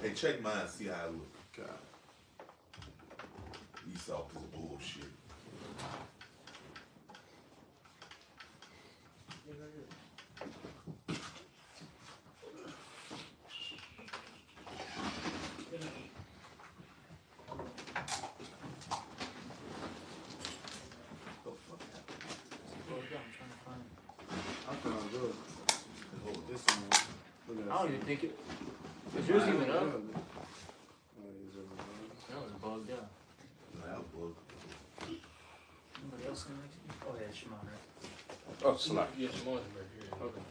Hey, check mine, see how it look. God. Esau is bullshit. I don't even think it. Is yours even up? That was bugged out. No, that was bugged. Anybody else in next? Oh yeah, Shimon, right? Oh, Slack. Yeah, Shimon's right here. Okay.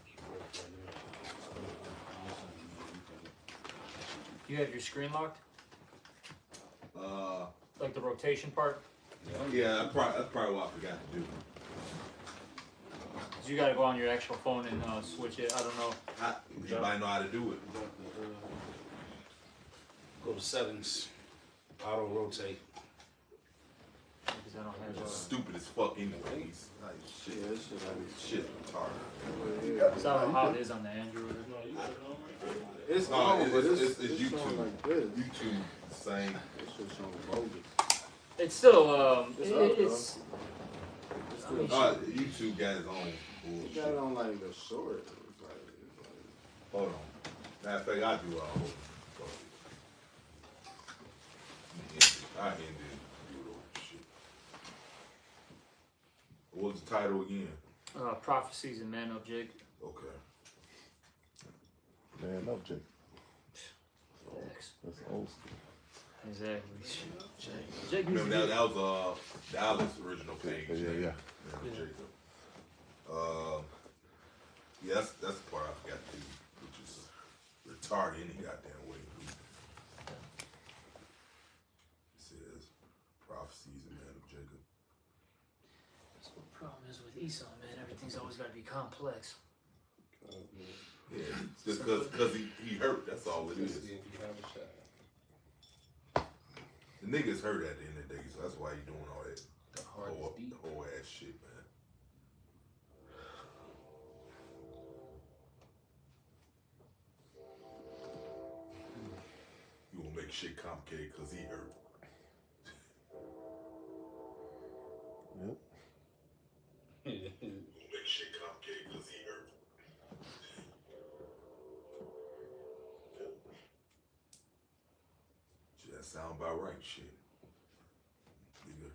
You have your screen locked? Like the rotation part? Yeah, that's probably what I forgot to do. So you gotta go on your actual phone and switch it. I don't know. You might know how to do it. Go to settings. Auto rotate. Because I don't have. Stupid as fuck anyways. Like, shit, shit retarded. It's not how it is on the Android. It's YouTube. Like this. YouTube, same. It's just so bogus. It's still It's YouTube got his own You bullshit. got it on like the short. It's like Hold on. Matter of fact, I do all over. I ended it. Shit. What was the title again? Prophecies Man Up Jake. Okay. Man Up Jake. That's old school. Exactly. Jake Remember that was Dallas' original page. Yeah. Yeah, that's the part I forgot to do, which is retarded any goddamn way. It says Prophecies Man Up Jake. That's what the problem is with Esau, man. Everything's always got to be complex. Yeah, just because he hurt, that's all it is. The nigga's hurt at the end of the day, so that's why he doing all that whole ass shit, man. You gonna make shit complicated because he hurt. Yep. You gonna make shit complicated because he hurt. That sound about right, shit. Nigga.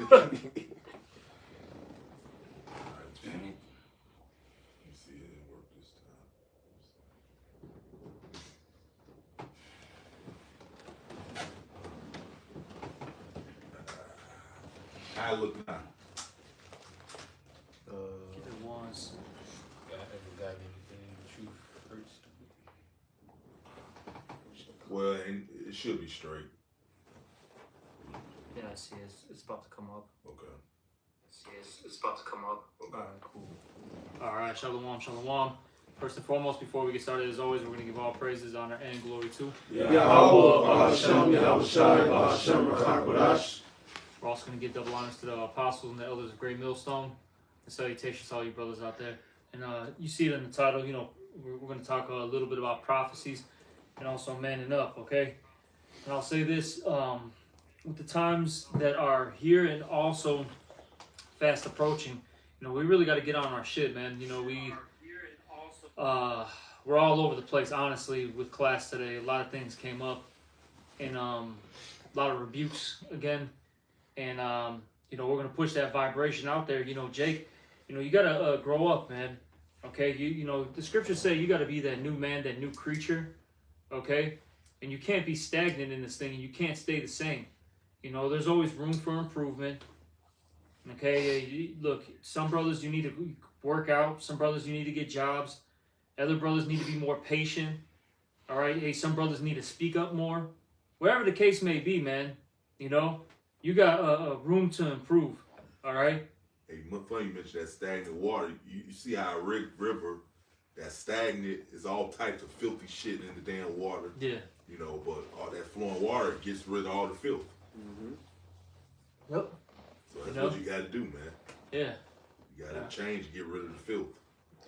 Alright, you see, it didn't work this time. How I look now? Keep it once. God ever got anything the truth hurts. Well, and it should be straight. Yeah, I see. It's about to come up. Okay. See, it's about to come up. Okay. All right, cool. All right, shalom, shalom. First and foremost, before we get started, as always, we're going to give all praises, honor, and glory to. We're also going to give double honors to the apostles and the elders of Great Millstone. And salutations to all you brothers out there. And you see it in the title, you know, we're going to talk a little bit about prophecies and also manning up, okay? And I'll say this, with the times that are here and also fast approaching, you know, we really got to get on our shit, man. You know, we're all over the place, honestly, with class today. A lot of things came up and a lot of rebukes again. And, you know, we're going to push that vibration out there. You know, Jake, you know, you got to grow up, man. Okay? You know, the scriptures say you got to be that new man, that new creature. Okay? And you can't be stagnant in this thing, and you can't stay the same. You know, there's always room for improvement. Okay? Look, some brothers, you need to work out. Some brothers, you need to get jobs. Other brothers need to be more patient. All right? Hey, some brothers need to speak up more. Whatever the case may be, man, you know, you got room to improve. All right? Hey, funny you mentioned that stagnant water. You see how a river that's stagnant is all types of filthy shit in the damn water. Yeah. You know, but all that flowing water gets rid of all the filth. Mm-hmm. Yep. So that's what you got to do, man. Yeah. You got to change and get rid of the filth.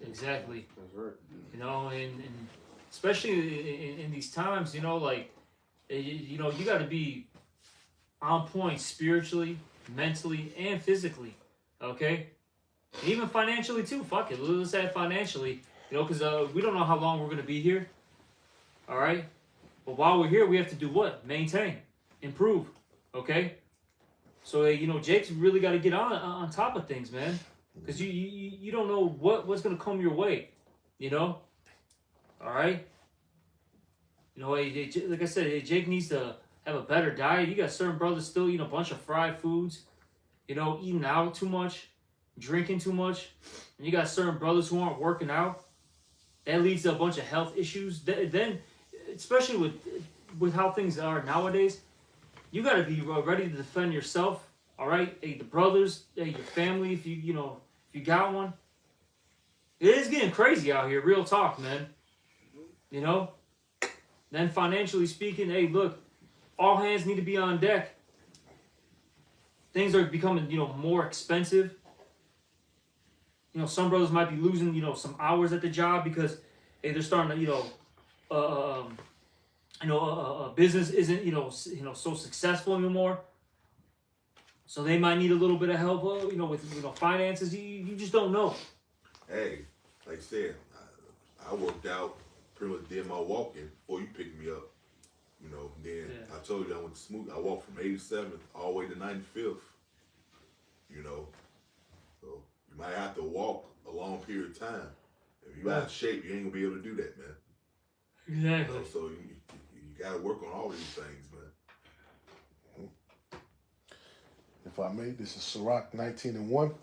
Exactly. That's right. You know, and especially in these times, you know, like, you know, you got to be on point spiritually, mentally, and physically. Okay, even financially too. Fuck it, let's add financially. You know, because we don't know how long we're gonna be here. All right, but while we're here, we have to do what? Maintain, improve. Okay, so you know, Jake's really got to get on top of things, man, because you don't know what's gonna come your way. You know, all right. You know, like I said, Jake needs to have a better diet. You got certain brothers still eating a bunch of fried foods. You know, eating out too much, drinking too much. And you got certain brothers who aren't working out. That leads to a bunch of health issues. Then, especially with how things are nowadays, you got to be ready to defend yourself. All right, hey, the brothers, hey, your family, if you got one. It is getting crazy out here. Real talk, man. You know. Then financially speaking, hey, look, all hands need to be on deck. Things are becoming, you know, more expensive. You know, some brothers might be losing, you know, some hours at the job because, hey, they're starting to, business isn't, so successful anymore. So they might need a little bit of help, with finances. You just don't know. Hey, like I said, I worked out, pretty much did my walking before you picked me up. You know, then I told you I went to Smooth. I walked from 87th all the way to 95th. You know, so you might have to walk a long period of time. If you're out of shape, you ain't gonna be able to do that, man. Exactly. You know, so you gotta work on all these things, man. If I may, this is Sirach 19:1.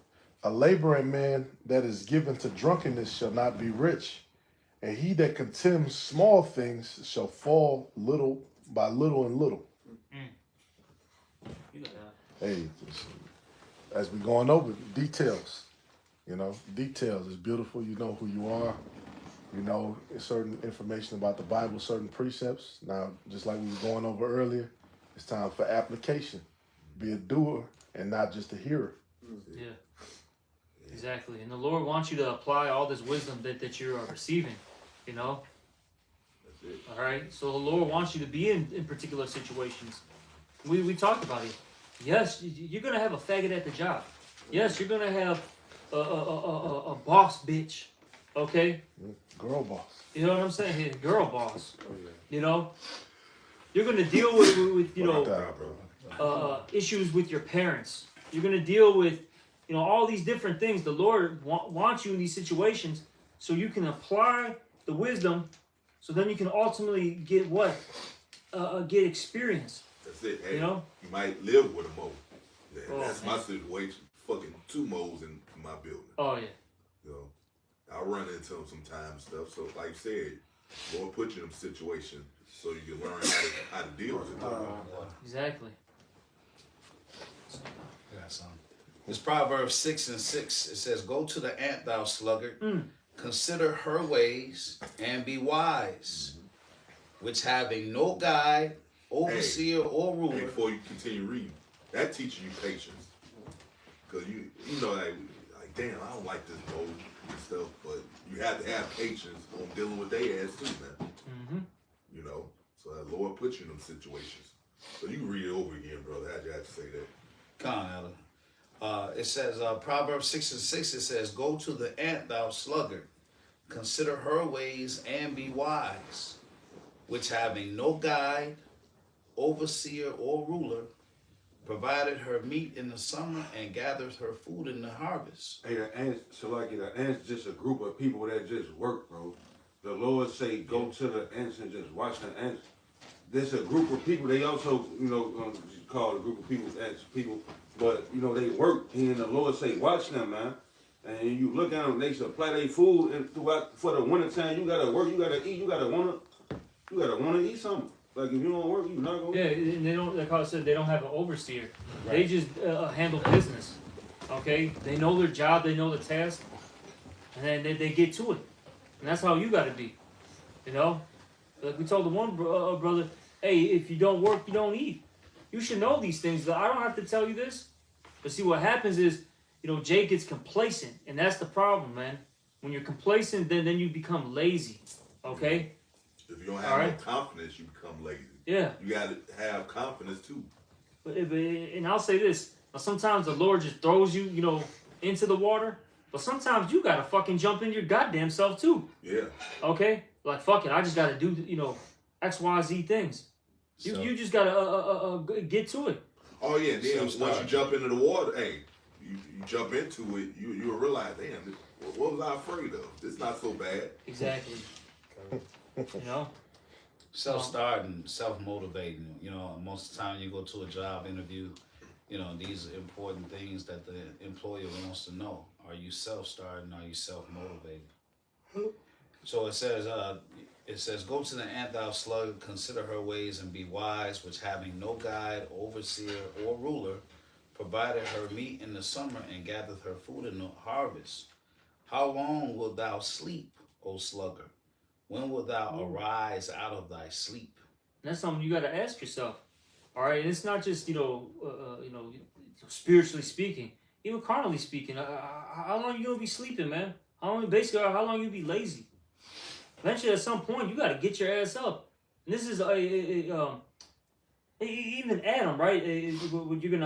A laboring man that is given to drunkenness shall not be rich, and he that contemns small things shall fall little by little and little. Hey, as we're going over details, details is beautiful. You know who you are. You know certain information about the Bible, certain precepts. Now, just like we were going over earlier, it's time for application. Be a doer and not just a hearer. Yeah, exactly. And the Lord wants you to apply all this wisdom that you are receiving, you know? That's it. All right? So the Lord wants you to be in particular situations. We talked about it. Yes, you're going to have a faggot at the job. Yes, you're going to have a boss bitch, okay? Girl boss. You know what I'm saying? Girl boss. You know? You're going to deal with issues with your parents. You're going to deal with, all these different things. The Lord wants you in these situations so you can apply the wisdom so then you can ultimately get what? Get experience. That's it. Hey, You might live with a mole. Yeah, Oh, that's man. my situation. Fucking 2 moles in my building. Oh, yeah. You know, I run into them sometimes and stuff. So, like you said, Lord put you in them situations so you can learn how to deal with it. Exactly. Got some. It's Proverbs 6:6. It says, "Go to the ant, thou sluggard. Consider her ways and be wise, which having no guide, overseer, or Hey, ruler." before you continue reading, that teaches you patience. Because you know, like, damn, I don't like this mole and stuff, but you have to have patience on dealing with their ass too, man. Mm-hmm. You know, so the Lord puts you in them situations. So you can read it over again, brother. I have to say that. Come on, Ella. It says, Proverbs 6:6, it says, "Go to the ant, thou sluggard. Consider her ways and be wise, which having no guide, overseer, or ruler, provided her meat in the summer and gathered her food in the harvest." Hey, the ants, the ants just a group of people that just work, bro. The Lord say, go to the ants and just watch the ants. There's a group of people, they also, call a group of people ants people, but, they work, and the Lord say, watch them, man. And you look at them, they supply their food, and throughout, for the winter time, you gotta work, you gotta eat, you gotta wanna eat something. Like, if you don't work, you're not gonna Yeah, and they don't, like I said, they don't have an overseer. Right. They just handle business. Okay? They know their job, they know the task, and then they get to it. And that's how you got to be. Like we told the one brother, hey, if you don't work, you don't eat. You should know these things. I don't have to tell you this. But see, what happens is, Jake gets complacent. And that's the problem, man. When you're complacent, then you become lazy. Okay? If you don't have no confidence, you become lazy. Yeah. You got to have confidence too. But and I'll say this: sometimes the Lord just throws you, into the water. But sometimes you gotta fucking jump in your goddamn self too. Yeah. Okay. Like fuck it, I just gotta do X, Y, Z things. You just gotta get to it. Oh yeah. Then once you jump into the water, hey, you jump into it, you will realize, damn, what was I afraid of? It's not so bad. Exactly. Self-starting, self-motivating. Most of the time you go to a job interview, these are important things that the employer wants to know. Are you self-starting? Are you self-motivated? So it says, go to the ant thou slug, consider her ways and be wise, which having no guide, overseer, or ruler, provided her meat in the summer and gathereth her food in the harvest. How long wilt thou sleep, O slugger? When wilt thou arise out of thy sleep? That's something you got to ask yourself. All right, and it's not just spiritually speaking, even carnally speaking. How long you gonna be sleeping, man? How long you be lazy? Eventually, at some point, you got to get your ass up. And this is even Adam, right? You're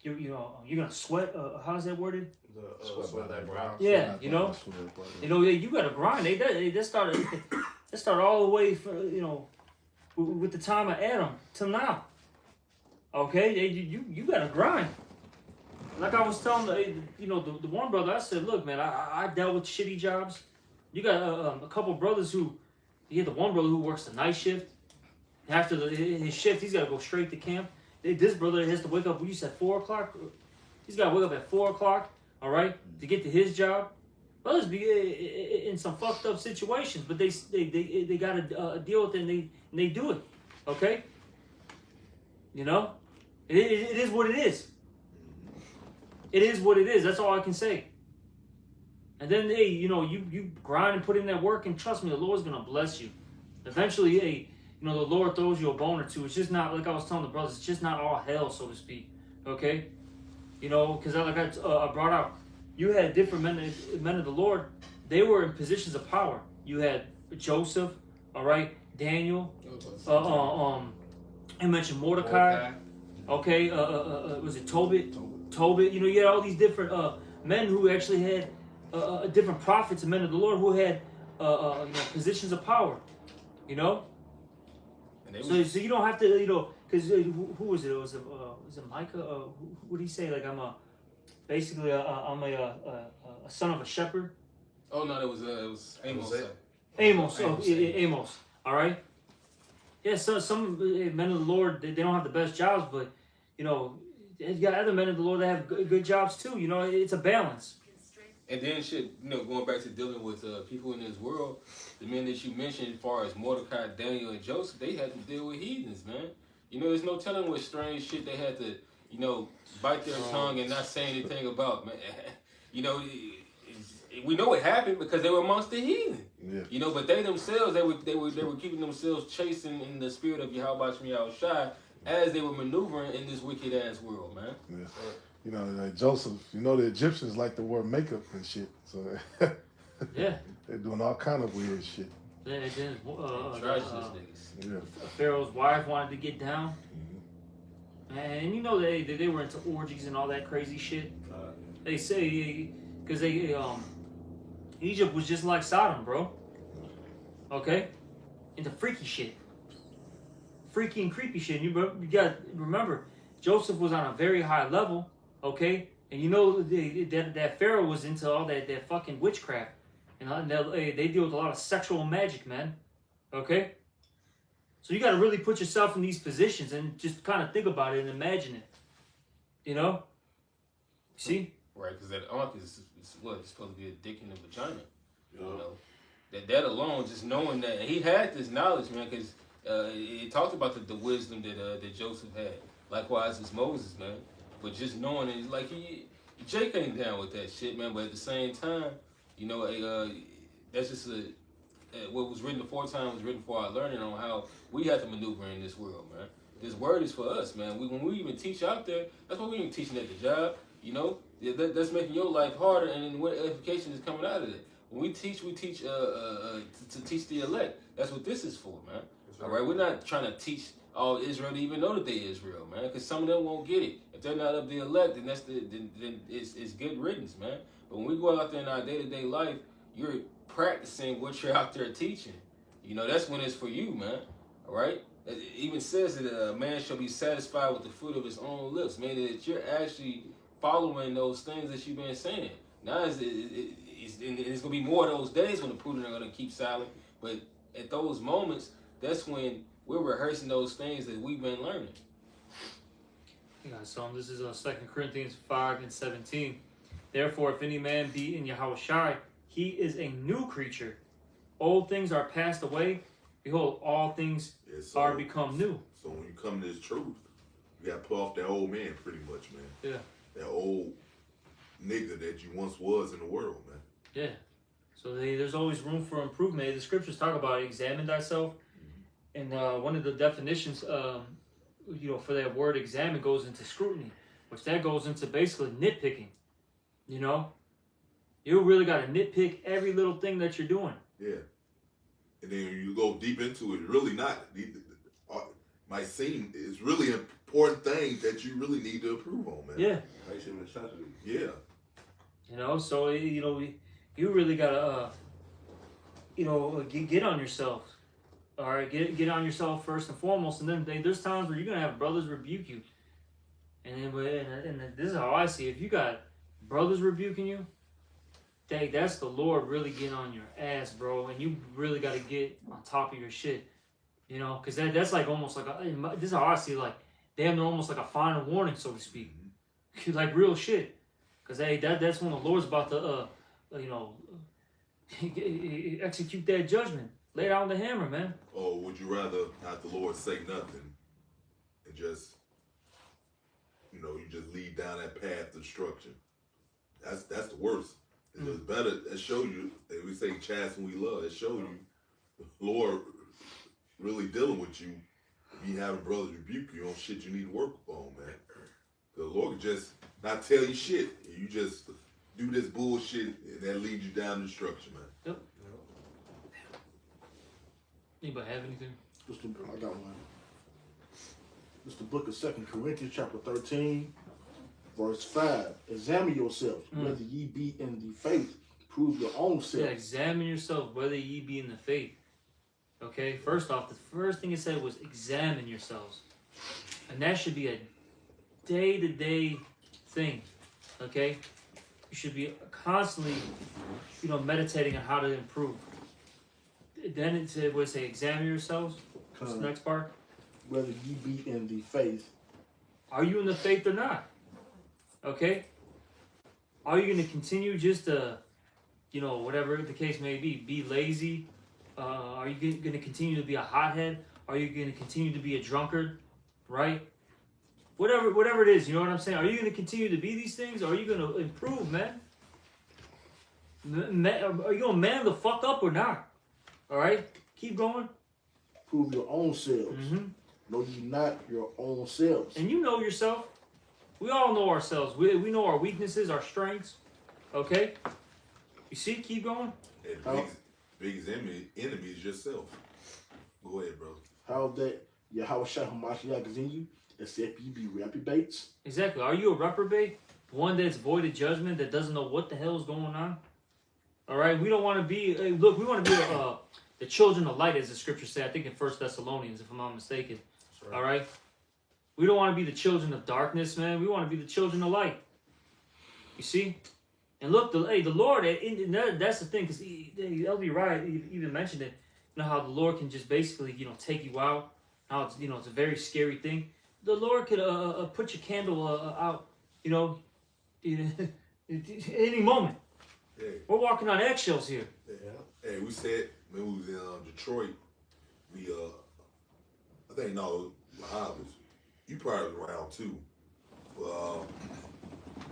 gonna sweat. How's that worded? Sweat that brow. Yeah, you gotta grind. They started all the way from with the time of Adam till now. Okay, you gotta grind. Like I was telling the one brother, I said, look, man, I dealt with shitty jobs. You got a couple brothers you get the one brother who works the night shift. After his shift, he's got to go straight to camp. This brother has to wake up, you said 4 o'clock? He's got to wake up at 4 o'clock, all right, to get to his job. Brothers be in some fucked up situations, but they got to deal with it, and they do it, okay? It is what it is. It is what it is. That's all I can say. And then, hey, you grind and put in that work, and trust me, the Lord's going to bless you. Eventually, hey, the Lord throws you a bone or two. It's just not, like I was telling the brothers, it's just not all hell, so to speak. Okay? Because like I brought out, you had different men of the Lord. They were in positions of power. You had Joseph, all right, Daniel, I mentioned Mordecai. Okay, was it Tobit? Tobit. You had all these different men who actually had different prophets and men of the Lord who had positions of power. So you don't have to, because who was it? Was it Micah? What did he say? Like I'm a son of a shepherd. Oh no, it was Amos. Amos. Amos. All right. Yeah. So some men of the Lord, they don't have the best jobs, but you got other men of the Lord that have good jobs too. It's a balance. And then going back to dealing with people in this world, the men that you mentioned, as far as Mordecai, Daniel, and Joseph, they had to deal with heathens, man. There's no telling what strange shit they had to, bite their tongue and not say anything about, man. We know it happened because they were amongst the heathen. Yeah. But they themselves, they were keeping themselves chasing in the spirit of Yahweh Shemiyah Shai as they were maneuvering in this wicked ass world, man. Yeah. Like Joseph, the Egyptians like to wear makeup and shit. So yeah, they're doing all kind of weird shit. Then Yeah. Pharaoh's wife wanted to get down, and they were into orgies and all that crazy shit. They say because Egypt was just like Sodom, bro. Okay, into freaky shit, freaky and creepy shit. And you got to remember, Joseph was on a very high level. Okay, and that Pharaoh was into all that fucking witchcraft, and they deal with a lot of sexual magic, man. Okay, so you got to really put yourself in these positions and just kind of think about it and imagine it. See? Right, because that ankh is it's supposed to be a dick in the vagina. That alone, just knowing that, and he had this knowledge, man, because it talked about the wisdom that Joseph had. Likewise, it's Moses, man. But just knowing it, like Jake ain't down with that shit, man. But at the same time, that's just what was written aforetime was written for our learning on how we have to maneuver in this world, man. This word is for us, man. When we even teach out there, that's what we even teaching at the job. That's making your life harder, and then what edification is coming out of it. When we teach to teach the elect. That's what this is for, man. All right, we're not trying to teach all Israel to even know that they Israel, man, because some of them won't get it. If they're not of the elect, then then it's good riddance, man. But when we go out there in our day-to-day life, you're practicing what you're out there teaching. You know, that's when it's for you, man. All right? It even says that a man shall be satisfied with the fruit of his own lips, meaning that you're actually following those things that you've been saying. Now, it's going to be more of those days when the prudent are going to keep silent. But at those moments, that's when we're rehearsing those things that we've been learning. Yeah, so this is 2 Corinthians 5:17. Therefore, if any man be in Yahushua, he is a new creature. Old things are passed away. Behold, all things are become new. So when you come to this truth, you got to pull off that old man pretty much, man. Yeah. That old nigga that you once was in the world, man. Yeah. So there's always room for improvement. The scriptures talk about examine thyself. And one of the definitions, for that word examine goes into scrutiny, which that goes into basically nitpicking. You know, you really got to nitpick every little thing that you're doing. Yeah. And then you go deep into it, really not. Might seem it's really important things that you really need to improve on, man. Yeah. Basic necessity. Yeah. You know, so you really gotta get on yourself. All right, get on yourself first and foremost, and then there's times where you're gonna have brothers rebuke you, and this is how I see it. If you got brothers rebuking you, that's the Lord really getting on your ass, bro, and you really got to get on top of your shit, you know, because that's like almost like this is how I see it, like they're almost like a final warning, so to speak, like real shit, because that's when the Lord's about to execute that judgment. Lay down the hammer, man. Or would you rather have the Lord say nothing and just, you just lead down that path of destruction? That's the worst. It's better. It shows you, we say chasten we love. It shows you the Lord really dealing with you. You having brothers rebuke you on shit you need to work on, man. The Lord can just not tell you shit. You just do this bullshit and that leads you down destruction, man. Yep. Anybody have anything? I got one. It's the book of 2 Corinthians chapter 13, verse 5. Examine yourselves, whether ye be in the faith. Prove your own self. Yeah, examine yourself, whether ye be in the faith. Okay, first off, the first thing it said was examine yourselves. And that should be a day-to-day thing. Okay? You should be constantly, meditating on how to improve. Then it would say, examine yourselves. What's the next part? Whether ye be in the faith. Are you in the faith or not? Okay? Are you going to continue just to, whatever the case may be lazy? Are you going to continue to be a hothead? Are you going to continue to be a drunkard? Right? Whatever it is, you know what I'm saying? Are you going to continue to be these things? Or are you going to improve, man? Are you going to man the fuck up or not? All right, keep going. Prove your own selves. Know ye not your own selves. And you know yourself. We all know ourselves. We know our weaknesses, our strengths. Okay? You see, keep going. And biggest enemy is yourself. Go ahead, bro. How that Yahushua HaMashiach is in you, except ye be reprobates. Exactly. Are you a reprobate? One that's void of judgment, that doesn't know what the hell is going on? All right? We don't want to be, we want to be the children of light, as the scripture says. I think in 1 Thessalonians, if I'm not mistaken. Right. All right? We don't want to be the children of darkness, man. We want to be the children of light. You see? And look, the Lord, that's the thing, because L.D. Wright even mentioned it, how the Lord can just basically, take you out, how it's, it's a very scary thing. The Lord could put your candle out, any moment. Hey. We're walking on eggshells here. Yeah. Hey, we said when we was in Detroit, we I think you probably was around too.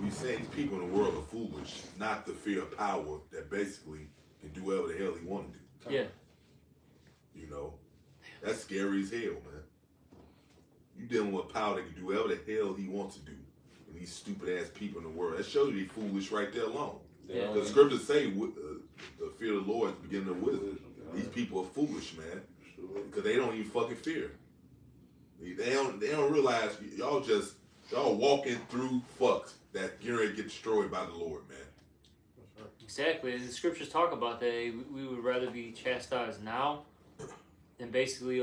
We said these people in the world are foolish, not to fear power that basically can do whatever the hell he want to do. Yeah. That's scary as hell, man. You dealing with power that can do whatever the hell he wants to do. And these stupid ass people in the world, that shows you they foolish right there alone. Yeah. The scriptures say the fear of the Lord is the beginning of wisdom. These people are foolish, man, because they don't even fucking fear. They don't realize y'all walking through fucks that get ready to get destroyed by the Lord, man. Exactly. The scriptures talk about that. We would rather be chastised now than basically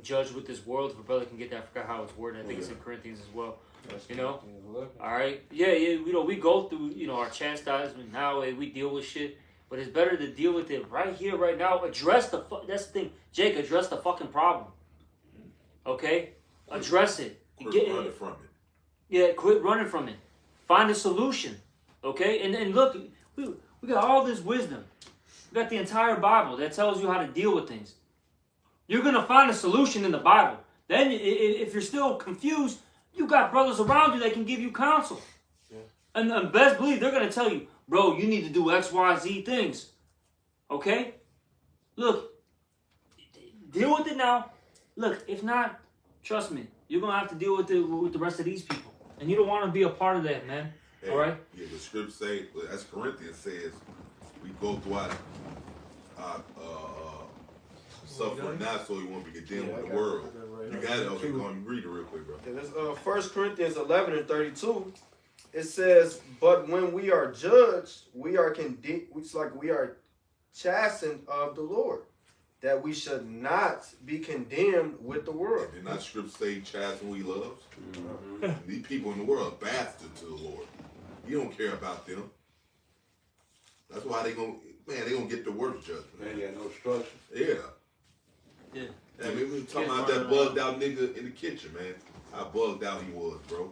judged with this world. If a brother can get that, I forgot how it's worded. I think it's in Corinthians as well. You know? All right? Yeah, we go through, our chastisement now. We deal with shit. But it's better to deal with it right here, right now. Address that's the thing. Jake, address the fucking problem. Okay? Address it. Quit running from it. Yeah, quit running from it. Find a solution. Okay? And look, we got all this wisdom. We got the entire Bible that tells you how to deal with things. You're going to find a solution in the Bible. Then, if you're still confused, you got brothers around you that can give you counsel. Yeah. And best believe they're going to tell you, bro, you need to do X, Y, Z things. Okay? Look, deal with it now. Look, if not, trust me, you're going to have to deal with the rest of these people. And you don't want to be a part of that, man. Hey, all right? Yeah, the script say, as Corinthians says, we go through our suffering not so you won't be condemned with the world. You got it. Okay, go and read it real quick, bro. Yeah, this 1 Corinthians 11:32. It says, "But when we are judged, we are it's like we are chastened of the Lord, that we should not be condemned with the world." Did not script say chasten we loves? Mm-hmm. These people in the world are bastards to the Lord. You don't care about them. That's why they gonna get the worst judgment. Man, you got no structure. Yeah. Yeah. I mean, we were talking about that bugged out nigga in the kitchen, man. How bugged out he was, bro.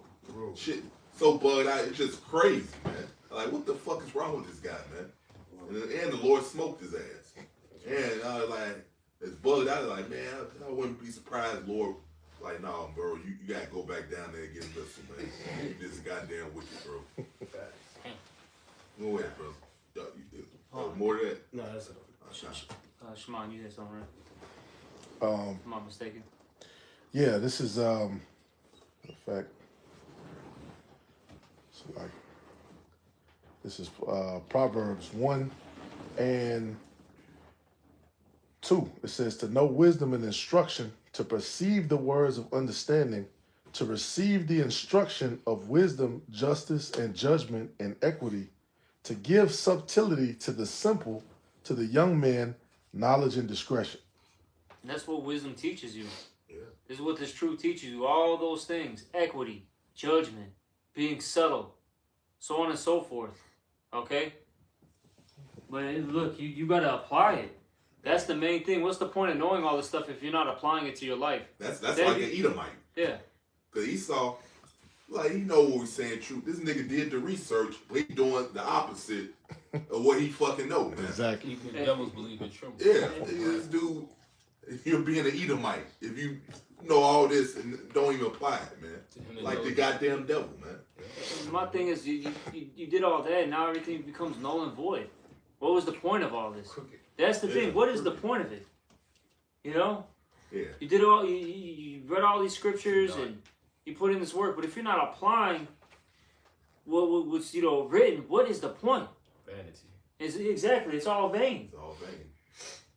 Shit, so bugged out, it's just crazy, man. Like, what the fuck is wrong with this guy, man? And the Lord smoked his ass. And I was like, it's bugged out. Like, man, I wouldn't be surprised, Lord. Like, nah, bro, you gotta go back down there and get a missile, man. You just goddamn wicked, bro. Go ahead, bro. More of that? No, that's it. Shimon, you had something, right? Um, Am I mistaken? Yeah, this is in fact. So like, this is Proverbs 1 and 2. It says, "To know wisdom and instruction, to perceive the words of understanding, to receive the instruction of wisdom, justice, and judgment, and equity, to give subtlety to the simple, to the young man, knowledge and discretion." And that's what wisdom teaches you. Yeah. This is what this truth teaches you. All those things. Equity, judgment, being subtle, so on and so forth. Okay? But look, you got to apply it. That's the main thing. What's the point of knowing all this stuff if you're not applying it to your life? That's like an Edomite. Yeah. Because Esau, like, he know what we're saying true. This nigga did the research, but he doing the opposite of what he fucking know, man. Exactly. The devils believe in truth. Yeah, this dude, you're being an Edomite if you know all this and don't even apply it, man. Like the goddamn devil, man. My thing is, you did all that, and now everything becomes null and void. What was the point of all this? That's the thing. What is the point of it? You know? Yeah. You did all. You read all these scriptures and you put in this work, but if you're not applying what's written, what is the point? Vanity. Exactly. It's all vain. It's all vain.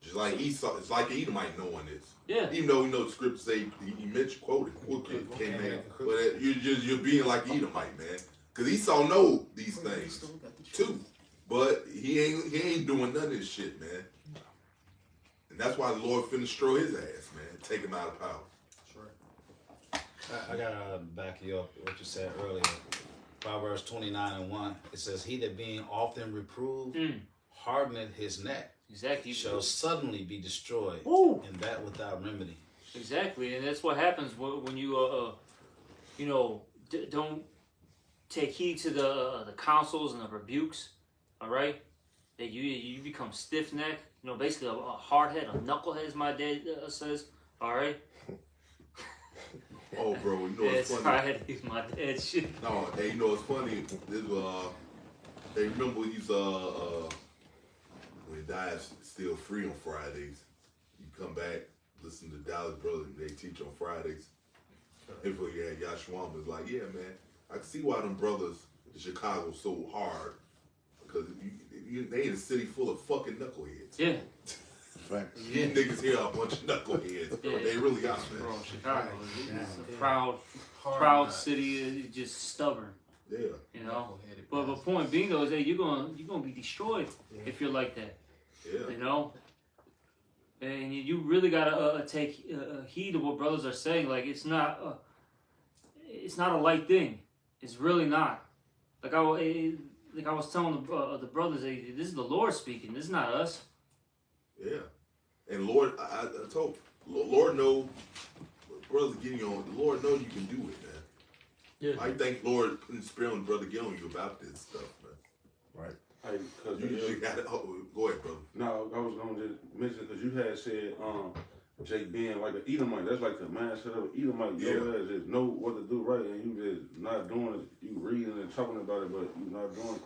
Just like Esau, it's like an Edomite knowing this. Yeah. Even though we know the script say he mentioned quoted came in, but you're being like Edomite, man. Because Esau know these things too, but he ain't doing none of this shit, man. And that's why the Lord finna destroy his ass, man. Take him out of power. I gotta back you up what you said earlier. Proverbs 29:1. It says, "He that being often reproved hardeneth his neck, Exactly. shall suddenly be destroyed, Ooh. and that without remedy." Exactly, and that's what happens when you don't take heed to the counsels and the rebukes. All right, that you become stiff necked. Basically a hardhead, a knucklehead, as my dad says. All right. Oh, bro, you know what's funny? I had to use my dad's shit. No, hey, you know what's funny? This hey, remember he's when he dies, still free on Fridays. You come back, listen to Dallas Brothers, they teach on Fridays. And for Yashwam was like, yeah, man, I can see why them brothers in Chicago so hard because they in a city full of fucking knuckleheads. Yeah. Facts. These niggas here are a bunch of knuckleheads. Yeah. They really are, Bro, man. Chicago is Yeah. a proud city. It's just stubborn, Yeah. you know. Knuckleheaded But bastard. point being though is, hey, you're gonna be destroyed if you're like that, Yeah. you know. And you really gotta take heed of what brothers are saying. Like it's not a light thing. It's really not. Like I was telling the brothers, hey, this is the Lord speaking. This is not us. Yeah. And Lord, I told Lord know, brother Gideon, the Lord know you can do it, man. Yeah. I think Lord putting spirit on brother Gideon you about this stuff, man. Right. Hey, cause You got it. Oh, go ahead, brother. no, I was gonna just mention because you had said Jake being like an Edomite. That's like the mindset of an Edomite. Yeah. Your ass just know what to do right, and you just not doing it. You reading and talking about it, but you not doing it.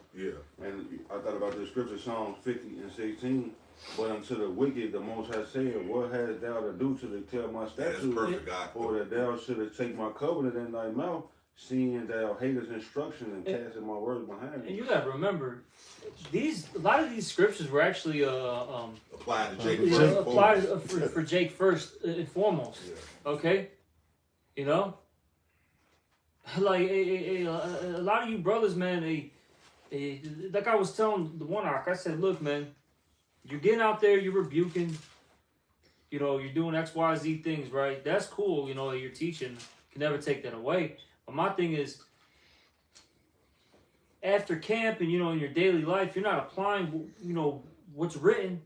Yeah. And I thought about the scripture, Psalms 50 and 16. But unto the wicked, the Most High said, what hast thou to do to declare my That's statutes? perfect, God. Or that thou shouldest take my covenant in thy mouth, seeing thou hatest instruction and casteth my words behind And thee. you gotta remember, a lot of these scriptures were actually Applied to Jake Yeah, first. applied foremost. for Jake first and foremost. Yeah. Okay, you know, like a lot of you brothers, man. Like I was telling the one arc, I said, look, man, you're getting out there, you're rebuking, you know, you're doing X, Y, Z things, right? That's cool, you know, you're teaching. You can never take that away. But my thing is, after camp and, you know, in your daily life, you're not applying, you know, what's written.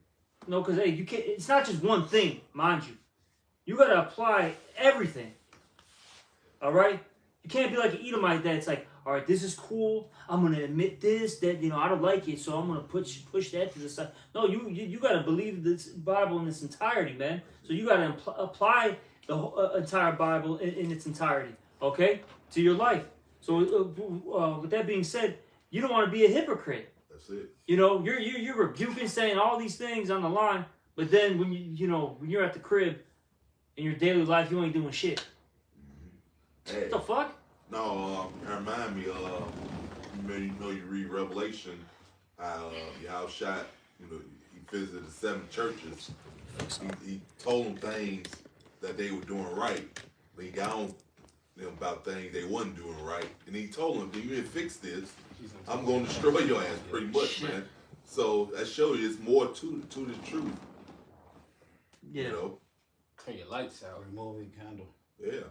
You know, because, hey, you can't, it's not just one thing, mind you. You got to apply everything. All right? You can't be like an Edomite that's like, all right, this is cool. I'm going to admit this, that, you know, I don't like it, so I'm going to push that to the side. No, you got to believe this Bible in its entirety, man. So you got to apply the whole, entire Bible in its entirety, okay, to your life. So with that being said, you don't want to be a hypocrite. That's it. You know, you're rebuking, saying all these things on the line, but then when when you're at the crib in your daily life, you ain't doing shit. Hey. What the fuck? No, it remind me of, you read Revelation, how Yahushua, he visited the 7 churches. He told them things that they were doing right, but he got on them about things they wasn't doing right. And he told them, if you didn't fix this, I'm going to destroy your ass pretty much, man. So that shows you it's more to the truth. Yeah. You know? Turn your lights out. Removing candle. Yeah.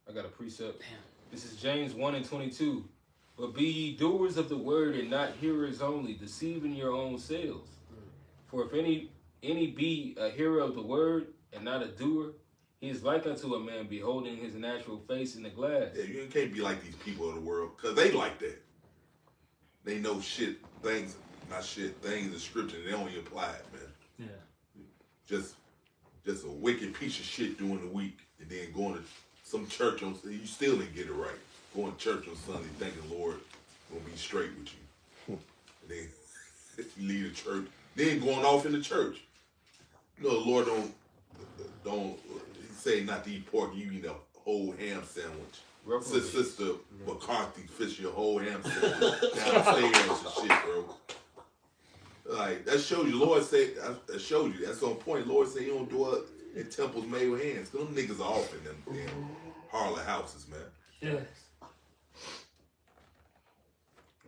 I got a precept. Damn. This is James 1 and 22. But be ye doers of the word and not hearers only, deceiving your own selves. For if any be a hearer of the word and not a doer, he is like unto a man beholding his natural face in the glass. Yeah, you can't be like these people of the world, because they like that. They know things in scripture, and they only apply it, man. Yeah. Just a wicked piece of shit during the week, and then going to some church on Sunday, you still didn't get it right. Going to church on Sunday thinking Lord gonna be straight with you. And then you leave the church, then going off in the church. You know the Lord don't he say not to eat pork, you eat a whole ham sandwich. Sister McCarthy fishing your whole ham sandwich downstairs and shit, bro. Like that shows you, Lord said that shows you. That's on point. Lord said he don't dwell in temples made with hands. Cause them niggas are off in them damn Harlem houses, man. Yeah.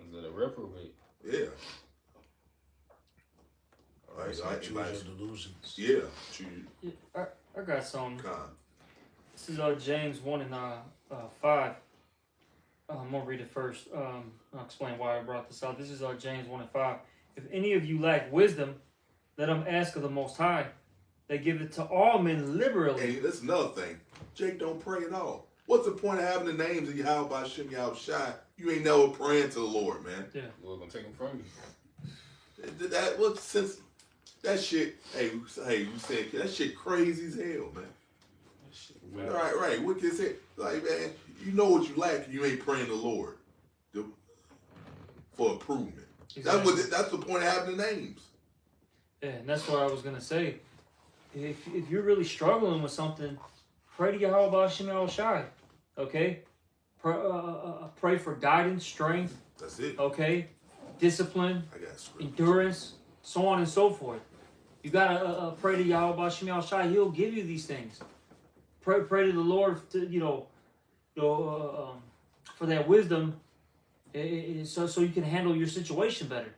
Is it a reprobate? Yeah. All Choose right, your delusions. yeah. Choose Yeah, I got some. con. This is James 1 and 5. I'm going to read it first. I'll explain why I brought this out. This is James 1 and 5. If any of you lack wisdom, let him ask of the Most High. They give it to all men liberally. Hey, that's another thing. Jake don't pray at all. What's the point of having the names of Yahweh, Shem, Yahushai? You ain't never praying to the Lord, man. Yeah. Lord gonna take him from you. That what since that shit. Hey, you said that shit crazy as hell, man. Right. What can say? Like, man, you know what you lack, and you ain't praying to the Lord for improvement. Exactly. That's the point of having the names. Yeah, and that's what I was going to say. If you're really struggling with something, pray to Yahweh Shem Yahushai. Okay? Pray for guidance, strength. That's it. Okay? Discipline, I got script. endurance, so on and so forth. You gotta pray to Yahweh Shem Shai. He'll give you these things. Pray to the Lord to, for that wisdom, so you can handle your situation better.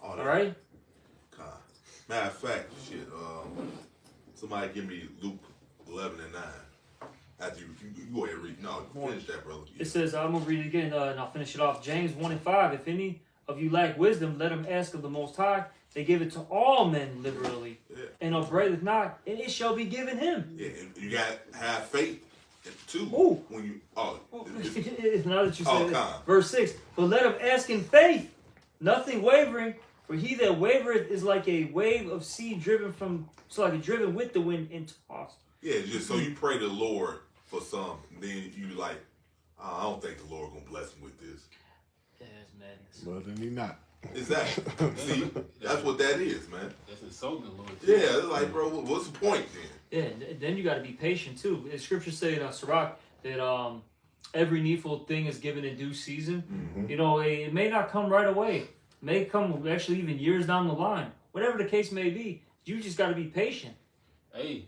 All right. Matter of fact, shit. Somebody give me Luke 11:9. After you go ahead and read. No, finish that, brother. Yeah. It says, I'm gonna read it again, and I'll finish it off. James 1:5. If any of you lack wisdom, let him ask of the Most High. They give it to all men liberally, and upbraideth not, and it shall be given him. Yeah, and you got to have faith too. Ooh. When you now that you said it, God. verse 6. But let him ask in faith, nothing wavering. For he that wavereth is like a wave of sea driven driven with the wind and tossed. Yeah, just so you pray to the Lord for some, and then you like, I don't think the Lord gonna bless me with this. Yeah, it's madness. Well, then he not. Exactly. See, that's what that is, man. That's insulting the Lord. Yeah, it's like, bro, what's the point then? Yeah, and then you got to be patient too. The scriptures say in Sirach that every needful thing is given in due season. Mm-hmm. It may not come right away. It may come actually even years down the line. Whatever the case may be, you just got to be patient. Hey,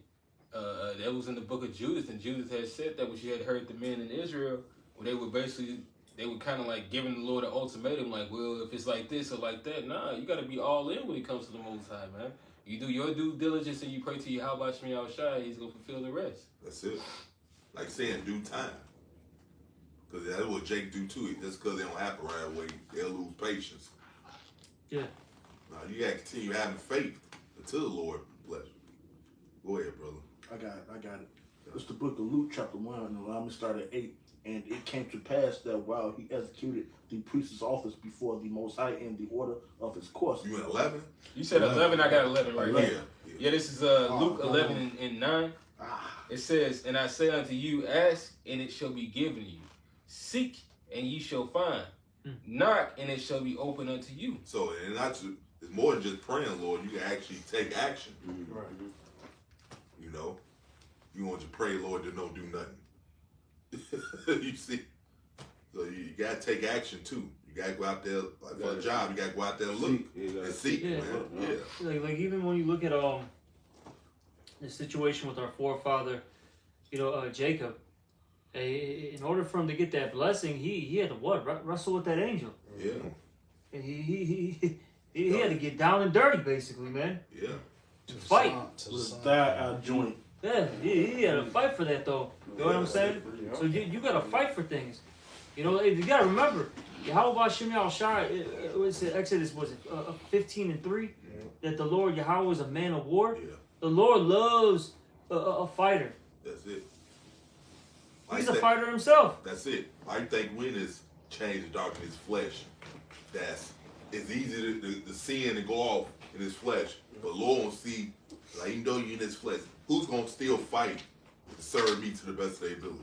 that was in the book of Judith, and Judith had said that when she had heard the men in Israel, where they were kind of like giving the Lord an ultimatum, like, well, if it's like this or like that, nah, you got to be all in when it comes to the Most High, man. You do your due diligence and you pray to Yahweh Shem Shai, he's going to fulfill the rest. That's it. Like saying due time. Because that's what Jake do too. Just because they don't happen right away, they'll lose patience. Yeah. Now, you got to continue having faith until the Lord bless you. Go ahead, brother. I got it. It's the book of Luke, chapter 1, and allow me to start at 8. And it came to pass that while he executed the priest's office before the Most High in the order of his course. You in 11? You said 11, I got 11 right here. Yeah. This is Luke 11 and 9. It says, and I say unto you, ask, and it shall be given you. Seek, and ye shall find. Knock, and it shall be open unto you. So, and it's more than just praying, Lord. You can actually take action. Right. You know? You want to pray, Lord, to don't do nothing. You see? So you got to take action, too. You got to go out there, like for a job, you got to go out there and look and seek, Yeah. man. Yeah. Like even when you look at the situation with our forefather, Jacob, in order for him to get that blessing, he had to wrestle with that angel. Yeah. And he had to get down and dirty, basically, man. Yeah. To fight. With that joint. Yeah, he had to fight for that, though. You know what I'm saying? So you got to fight for things. You got to remember, Yahweh Shem Shai, Exodus, 15:3, that the Lord Yahweh is a man of war. Yeah. The Lord loves a fighter. That's it. He's a fighter himself. That's it. I think when it's changed dark in his flesh, it's easy to sin and go off in his flesh. But Lord will see, like, even though you're in his flesh, who's going to still fight to serve me to the best of their ability?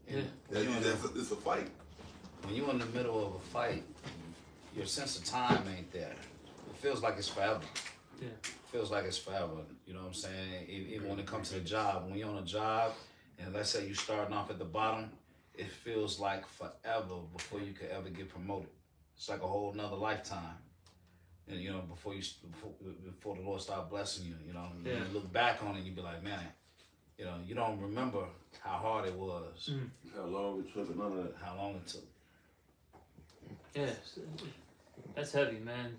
Yeah. It's a fight. When you're in the middle of a fight, your sense of time ain't there. It feels like it's forever. Yeah. It feels like it's forever. You know what I'm saying? Even when it comes to the job, when you're on a job, and let's say you're starting off at the bottom, it feels like forever before you could ever get promoted. It's like a whole nother lifetime. And before the Lord start blessing you, you look back on it and you be like, man, you don't remember how hard it was, How long it took and none of that. how long it took. Yeah, that's heavy, man.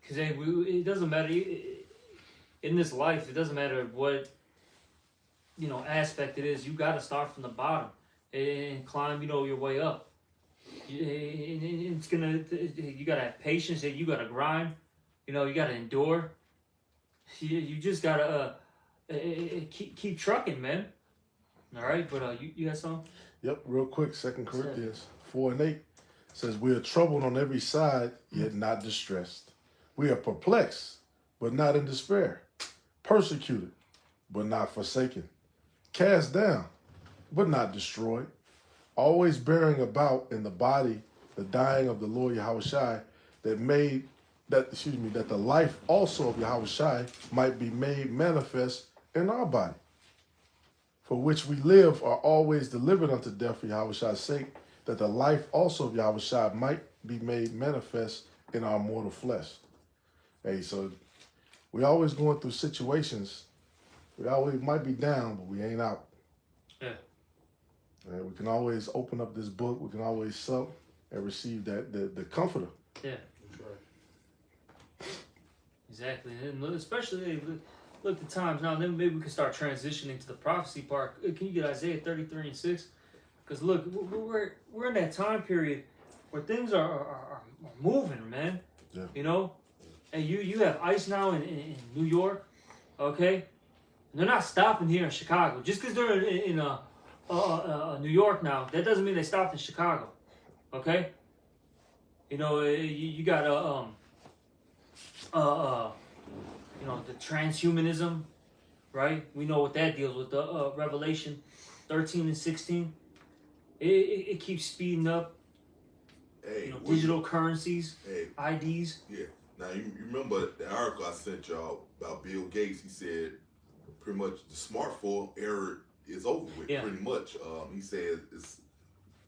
Because it doesn't matter in this life. It doesn't matter what aspect it is. You got to start from the bottom and climb, your way up. It's you got to have patience. You got to grind. You got to endure. You just got to keep trucking, man. All right, but you got something? Yep, real quick, 2 Corinthians 4:8 says, we are troubled on every side, yet not distressed. We are perplexed, but not in despair. Persecuted, but not forsaken. Cast down, but not destroyed. Always bearing about in the body the dying of the Lord Yahushai, that the life also of Yahushai might be made manifest in our body, for which we live are always delivered unto death for Yahushai's sake, that the life also of Yahushai might be made manifest in our mortal flesh. Hey, so we always going through situations. We always might be down, but we ain't out. Yeah. And we can always open up this book. We can always sup and receive the comforter. Yeah. Exactly, and especially look the times now. Then maybe we can start transitioning to the prophecy part. Can you get Isaiah 33:6? Because look, we're in that time period where things are moving, man. Yeah. You know, and you have ICE now in New York, okay? And they're not stopping here in Chicago just because they're in New York now. That doesn't mean they stopped in Chicago, okay? You know, you got you know, the transhumanism, right? We know what that deals with. The Revelation 13 and 16. It keeps speeding up. Hey, You know, digital currencies, Hey, IDs. yeah. Now you remember the article I sent y'all about Bill Gates? He said pretty much the smartphone era is over with. Yeah. Pretty much. He said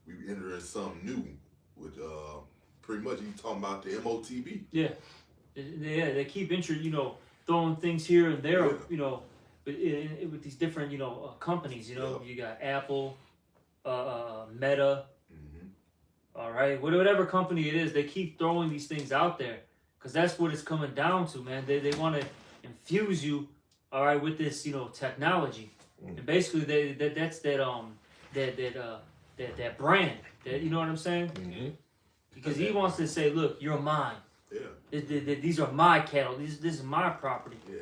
we entering something new. With pretty much he talking about the MOTB. Yeah, they keep throwing things here and there. Yeah. You know, with these different companies. You know, Yeah. you got Apple, Meta. Mm-hmm. All right, whatever company it is, they keep throwing these things out there because that's what it's coming down to, man. They want to infuse you, all right, with this technology, and basically that's that brand. That, you know what I'm saying? Mm-hmm. Because he wants to say, look, you're mine. Yeah. These are my cattle. This is my property. Yeah.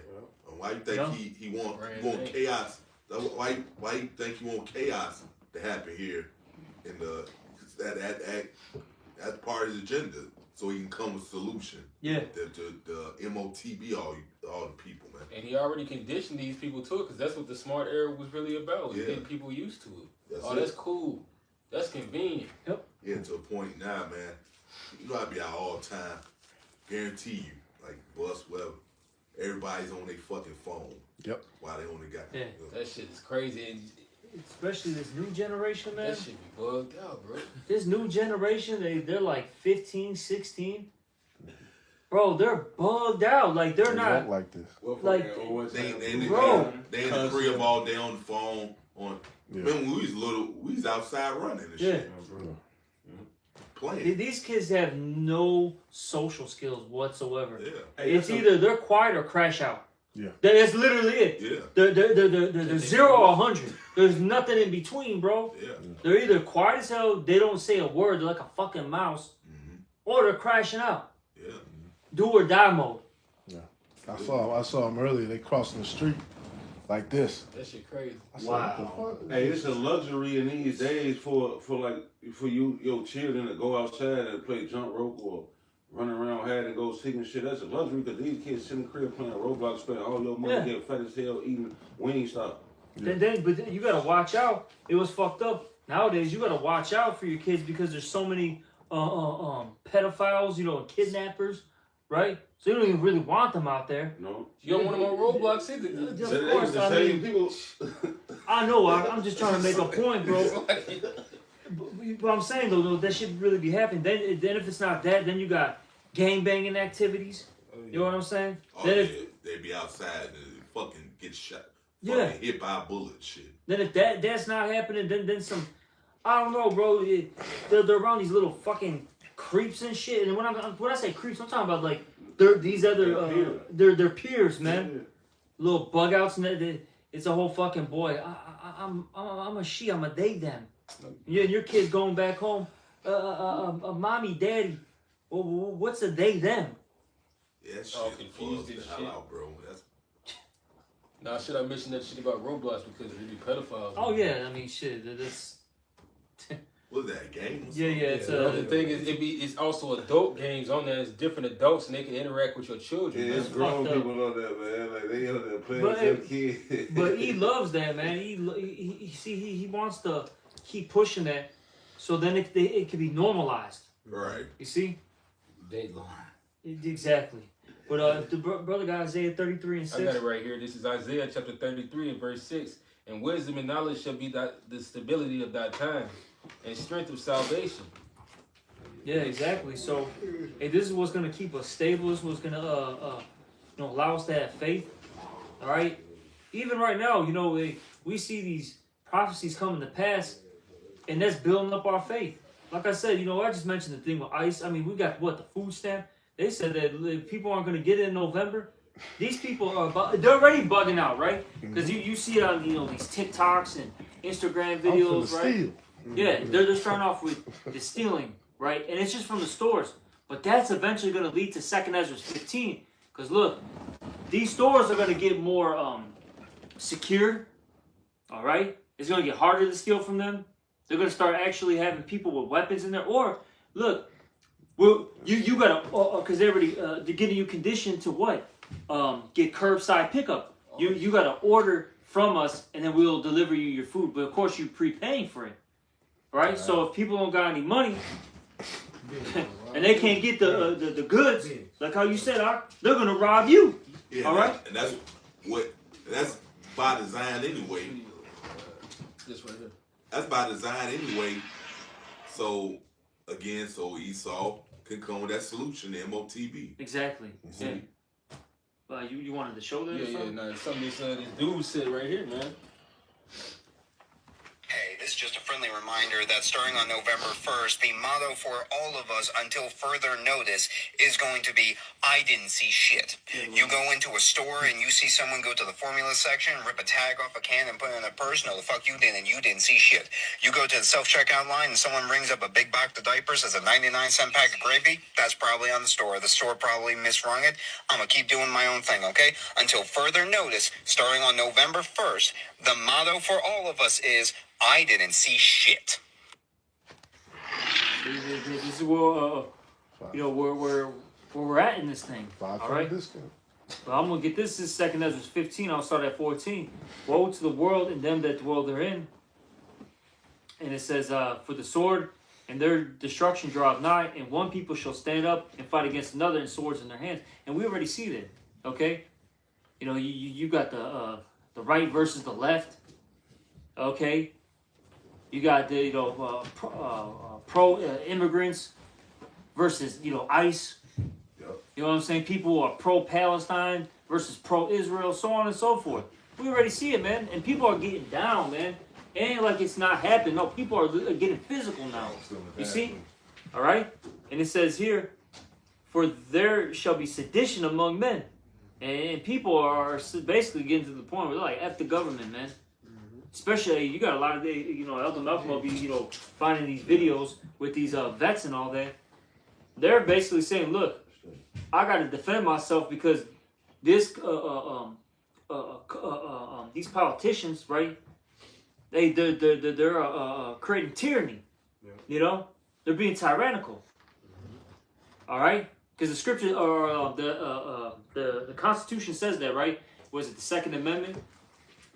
And why you think he want chaos? Why you think he want chaos to happen here? In the that's part of his agenda, so he can come with a solution. Yeah. The MOTB all the people, man. And he already conditioned these people to it, because that's what the smart era was really about. Was Yeah. getting people used to it. That's That's cool. That's convenient. Yeah, to a point now, man. You know, I'd be out all the time. Guarantee you, like bus, whatever. Everybody's on their fucking phone. Yep. While they only got That shit is crazy. And Especially this new generation, man. that shit be bugged out, bro. This new generation, they're like 15, 16. Bro, they're bugged out. Like they're They not walk like this. like they bro. in the crib all day on the phone. Yeah. Remember when we was little, we was outside running and shit. Playing. These kids have no social skills whatsoever. Yeah. It's either they're quiet or crash out. Yeah. That's literally it. Yeah. They're 0 or 100. There's nothing in between, bro. Yeah. They're either quiet as hell, they don't say a word, they're like a fucking mouse, or they're crashing out. Yeah. Do or die mode. Yeah. I saw them earlier. They crossing the street like this. That shit crazy. I said, Wow. what the fuck? Hey, it's a luxury in these days for your children to go outside and play jump rope or run around hide and go seek and shit. That's a luxury because these kids sit in the crib playing Roblox, spending all your money, getting fat as hell, eating Wingstop. But then you gotta watch out. It was fucked up. Nowadays you gotta watch out for your kids because there's so many pedophiles, and kidnappers, right? So you don't even really want them out there. No. You don't want them on Roblox either. Of course, I mean, people. I know. I'm just trying to make a point, bro. But I'm saying though, that should really be happening. Then if it's not that, then you got gang banging activities. You know what I'm saying? Oh, Then yeah. They be outside and fucking get shot. Yeah. Fucking hit by a bullet shit. Then if that's not happening, then some, I don't know, bro. They're around these little fucking creeps and shit. And when I say creeps, I'm talking about like these other their peers, man. Little bug outs and it's a whole fucking boy. I'm a she. I'm a they them. Yeah, and your kid's going back home. Mommy, daddy. Well, what's a they them? Yeah, that shit Oh, confused bugs as the hell shit. out, bro. That's Now, should I mention that shit about Roblox because it be pedophiles? Oh yeah, I mean shit. That's what is that, a game? Or yeah. It's The other thing is, it's also adult games on there. It's different adults, and they can interact with your children. Yeah, it's That's grown fucked up. people on there, man. Like they on there playing But, with them kids. But he loves that, man. He wants to keep pushing that, so then it can be normalized. Right. You see? Dateline. Exactly. But if the brother got Isaiah 33 and 6. I got it right here. This is Isaiah chapter 33 and verse 6. And wisdom and knowledge shall be the stability of thy time, and strength of salvation. Yeah, exactly. So, hey, this is what's gonna keep us stable. This is what's gonna allow us to have faith. All right, even right now, we see these prophecies coming to pass, and that's building up our faith. Like I said, I just mentioned the thing with ICE. I mean, we got the food stamp. They said that people aren't going to get it in November. These people they're already bugging out, right? Because you see it on these TikToks and Instagram videos, right? Steal. Yeah, they're starting off with the stealing, right? And it's just from the stores. But that's eventually going to lead to 2 Ezra 15. Because look, these stores are going to get more secure, all right? It's going to get harder to steal from them. They're going to start actually having people with weapons in there. Or, look, you got to, because they're getting you conditioned to what? Get curbside pickup. You got to order from us, and then we'll deliver you your food. But, of course, you're prepaying for it, right? So if people don't got any money, and they can't get the goods, like how you said, they're going to rob you, all right? And that's by design anyway. This right here. That's by design anyway. So Esau can come with that solution, the MOTB. Exactly. Yeah. You wanted to show that? Yeah. Nah, something this dude said right here, man. Hey, this is just a friendly reminder that starting on November 1st, the motto for all of us until further notice is going to be, I didn't see shit. You go into a store and you see someone go to the formula section, rip a tag off a can and put it in a purse. No, the fuck you didn't. You didn't see shit. You go to the self-checkout line and someone rings up a big box of diapers as a 99-cent pack of gravy. That's probably on the store. The store probably misrung it. I'm going to keep doing my own thing, okay? Until further notice, starting on November 1st, the motto for all of us is, I didn't see shit. This is where where we're at in this thing. All right. But I'm gonna get this. Is 2 Ezra 15. I'll start at 14. Woe to the world and them that dwell therein. And it says, for the sword and their destruction draweth nigh, and one people shall stand up and fight against another, and swords in their hands. And we already see that. Okay. You got the right versus the left. Okay. You got the pro immigrants versus ICE. Yep. You know what I'm saying? People who are pro Palestine versus pro Israel, so on and so forth. We already see it, man. And people are getting down, man. It ain't like it's not happening. No, people are getting physical now. You see? All right. And it says here, for there shall be sedition among men, and people are basically getting to the point where they're like, F the government, man. Especially, you got a lot of, Elder Malcolm will be, finding these videos with these vets and all that. They're basically saying, look, I got to defend myself because this, these politicians, right? They're creating tyranny. Yeah. They're being tyrannical. All right, because the scripture or the Constitution says that, right? Was it the Second Amendment?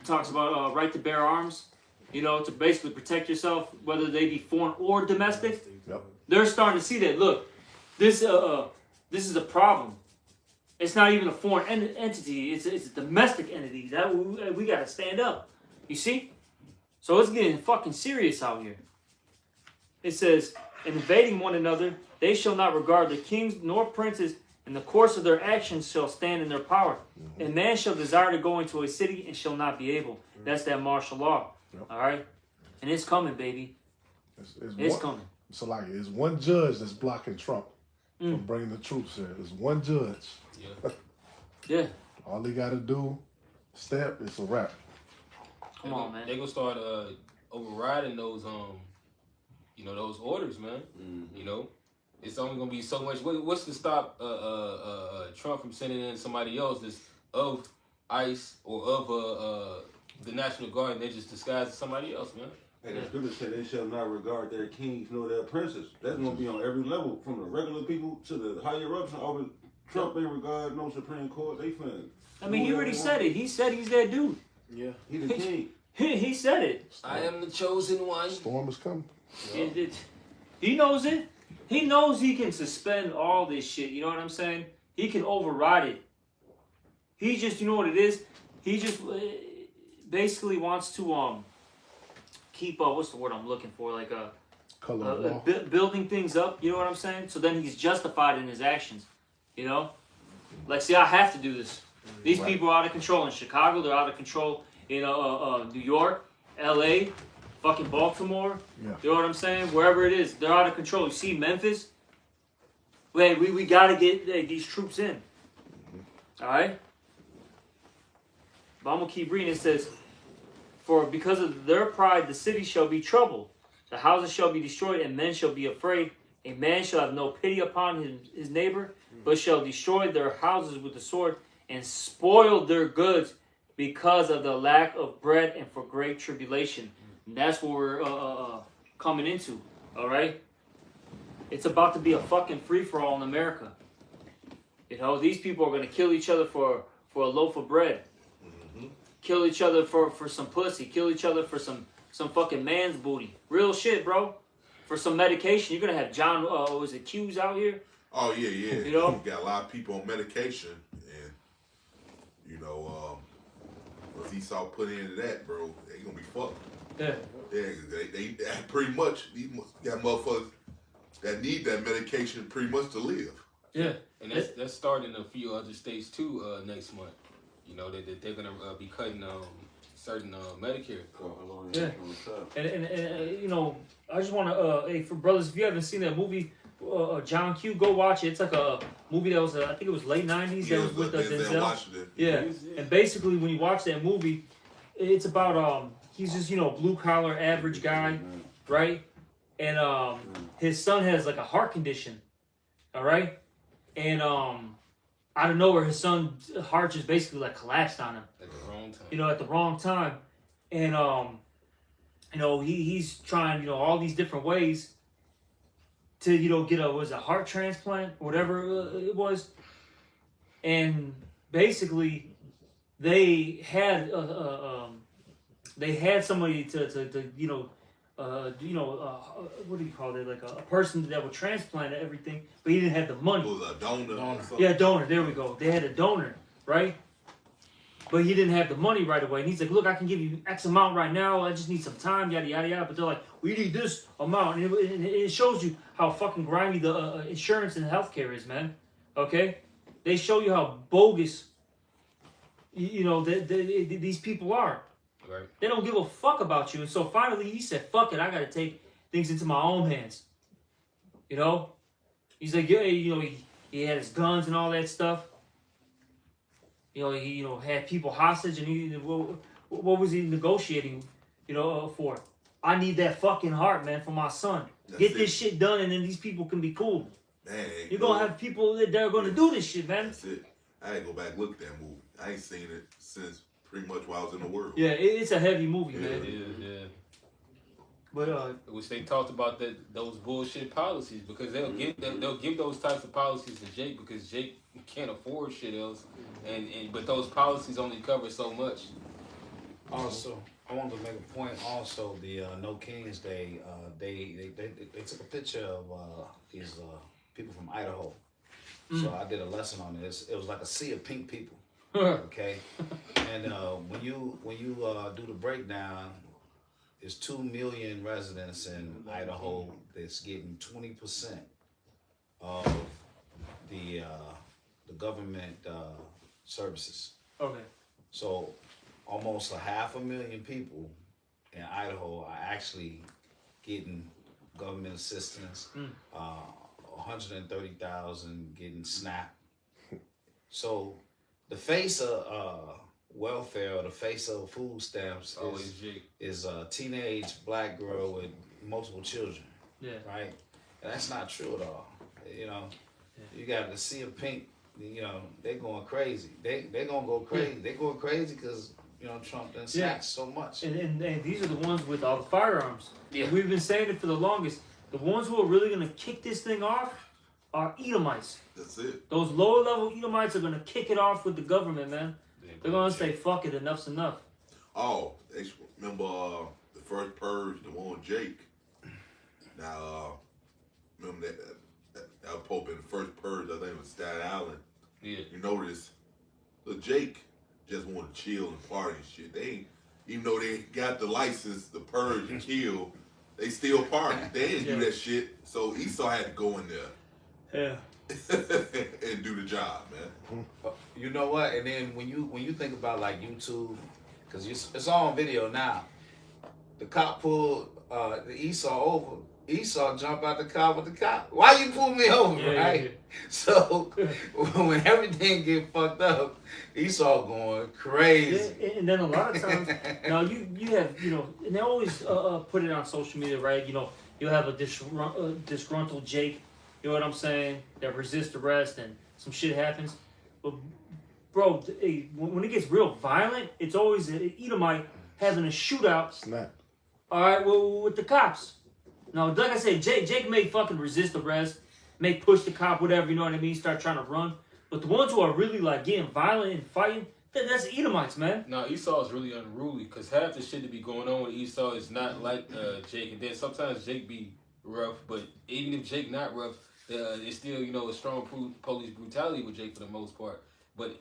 Talks about right to bear arms, to basically protect yourself, whether they be foreign or domestic. Yep. They're starting to see that. Look, this is a problem. It's not even a foreign entity. It's a domestic entity that we got to stand up. You see? So it's getting fucking serious out here. It says, invading one another, they shall not regard the kings nor princes. In the course of their actions shall stand in their power. And man shall desire to go into a city and shall not be able. That's that martial law. Yep. All right? And it's coming, baby. It's coming. So like, it's one judge that's blocking Trump from bringing the troops here. There's one judge. Yeah. Yeah. All he got to do, step, it's a wrap. Come on, man. They gonna start overriding those those orders, man. Mm-hmm. It's only gonna be so much. What's to stop Trump from sending in somebody else that's of ICE or of the National Guard, and they just disguise as somebody else, man? And the scripture said they shall not regard their kings nor their princes. That's gonna be on every level, from the regular people to the higher ups. Over Trump ain't regard no Supreme Court. They finna. I mean, he already said it. He said he's that dude. Yeah, he the king. He said it. I am the chosen one. Storm is coming. He knows it. He knows he can suspend all this shit. You know what I'm saying? He can override it. He just, you know what it is? He just basically wants to keep what's the word I'm looking for? Like building things up. You know what I'm saying? So then he's justified in his actions. Like, see, I have to do this. These Right. people are out of control in Chicago. They're out of control in New York, L.A., fucking Baltimore. Yeah. You know what I'm saying? Wherever it is, they're out of control. You see Memphis? Wait, we got to get these troops in. All right? But I'm going to keep reading. It says, for because of their pride, the city shall be troubled. The houses shall be destroyed, and men shall be afraid. A man shall have no pity upon his neighbor, but shall destroy their houses with the sword, and spoil their goods because of the lack of bread and for great tribulation. And that's what we're coming into, all right? It's about to be a fucking free-for-all in America. You know, these people are going to kill each other for a loaf of bread. Kill each other for some pussy. Kill each other for some fucking man's booty. Real shit, bro. For some medication. You're going to have John, was it Q's out here? Oh, yeah. You know? Got a lot of people on medication. And, you know, if he saw put into that, bro, they going to be fucked. Yeah. Yeah, they pretty much, these got motherfuckers that need that medication pretty much to live. Yeah. And that's starting in a few other states too next month. You know, that they're going to be cutting certain Medicare. Yeah. And you know, I just want to, hey, for brothers, if you haven't seen that movie, John Q, go watch it. It's like a movie that was, I think it was late 90s, that was with Denzel. Washington. Yeah. And basically, when you watch that movie, it's about, he's just, you know, blue-collar, average guy, right? And his son has, like, a heart condition, all right? And out of nowhere, his son's heart just basically, like, collapsed on him. At the wrong time. You know, at the wrong time. And, you know, he's trying, you know, all these different ways to, you know, get a heart transplant, whatever it was. And basically, they had somebody to you know, what do you call it? Like a person that would transplant everything, but he didn't have the money. It was a donor. Yeah, donor. There we go. They had a donor, right? But he didn't have the money right away. And he's like, look, I can give you X amount right now. I just need some time, yada, yada, yada. But they're like, we need this amount. And it shows you how fucking grimy the insurance and healthcare is, man. Okay? They show you how bogus, you know, these people are. Right. They don't give a fuck about you. And so finally he said, fuck it, I got to take things into my own hands. You know? He's like, yeah, you know, he had his guns and all that stuff. You know, he had people hostage, and what was he negotiating, you know, for? I need that fucking heart, man, for my son. Get this shit done, and then these people can be cool. Man, You're going to have people that are going to do this shit, man. That's it. I ain't go back and look at that movie. I ain't seen it since pretty much while I was in the world. Yeah, it's a heavy movie, man. Yeah. But which they talked about those bullshit policies, because they'll give those types of policies to Jake because Jake can't afford shit else, but those policies only cover so much. Also, I wanted to make a point. Also, the No Kings Day, they took a picture of these people from Idaho. So I did a lesson on this. It was like a sea of pink people. Okay, and when you do the breakdown, there's 2 million residents in Idaho that's getting 20% of the government services. okay. So almost 500,000 people in Idaho are actually getting government assistance. 130,000 getting SNAP. So the face of welfare, or the face of food stamps, is a teenage black girl with multiple children. Yeah. Right? And that's not true at all. You know, you got to see a pink. You know, they going crazy. They gonna go crazy. They going crazy because, you know, Trump done snatched so much. And these are the ones with all the firearms. Yeah. We've been saying it for the longest. The ones who are really gonna kick this thing off are Edomites. That's it. Those lower level Edomites are gonna kick it off with the government, man. They're gonna say, "Fuck it, enough's enough." Oh, they remember the first purge, the one with Jake. Now, remember that was supposed to be the first purge. I think it was Staten Island. Yeah. You notice, look, Jake just want to chill and party and shit. They ain't, even though they got the license to purge and kill, they still party. They didn't do that shit. So Esau had to go in there. Yeah. and do the job, man. You know what? And then when you think about like YouTube, because it's all on video now. The cop pulled the Esau over. Esau jumped out the car with the cop. Why you pull me over, right? Yeah. So when everything get fucked up, Esau going crazy. Yeah, and then a lot of times, now you have, you know, and they always put it on social media, right? You know, you'll have a disgruntled Jake, you know what I'm saying, that resists arrest and some shit happens. But, bro, when it gets real violent, it's always an Edomite having a shootout. Snap. All right, well, with the cops. Now, like I said, Jake may fucking resist arrest, may push the cop, whatever, you know what I mean, start trying to run. But the ones who are really, like, getting violent and fighting, that's Edomites, man. No, Esau is really unruly, because half the shit that be going on with Esau is not like Jake. And then sometimes Jake be rough, but even if Jake not rough, it's still, you know, a strong police brutality with Jake for the most part. But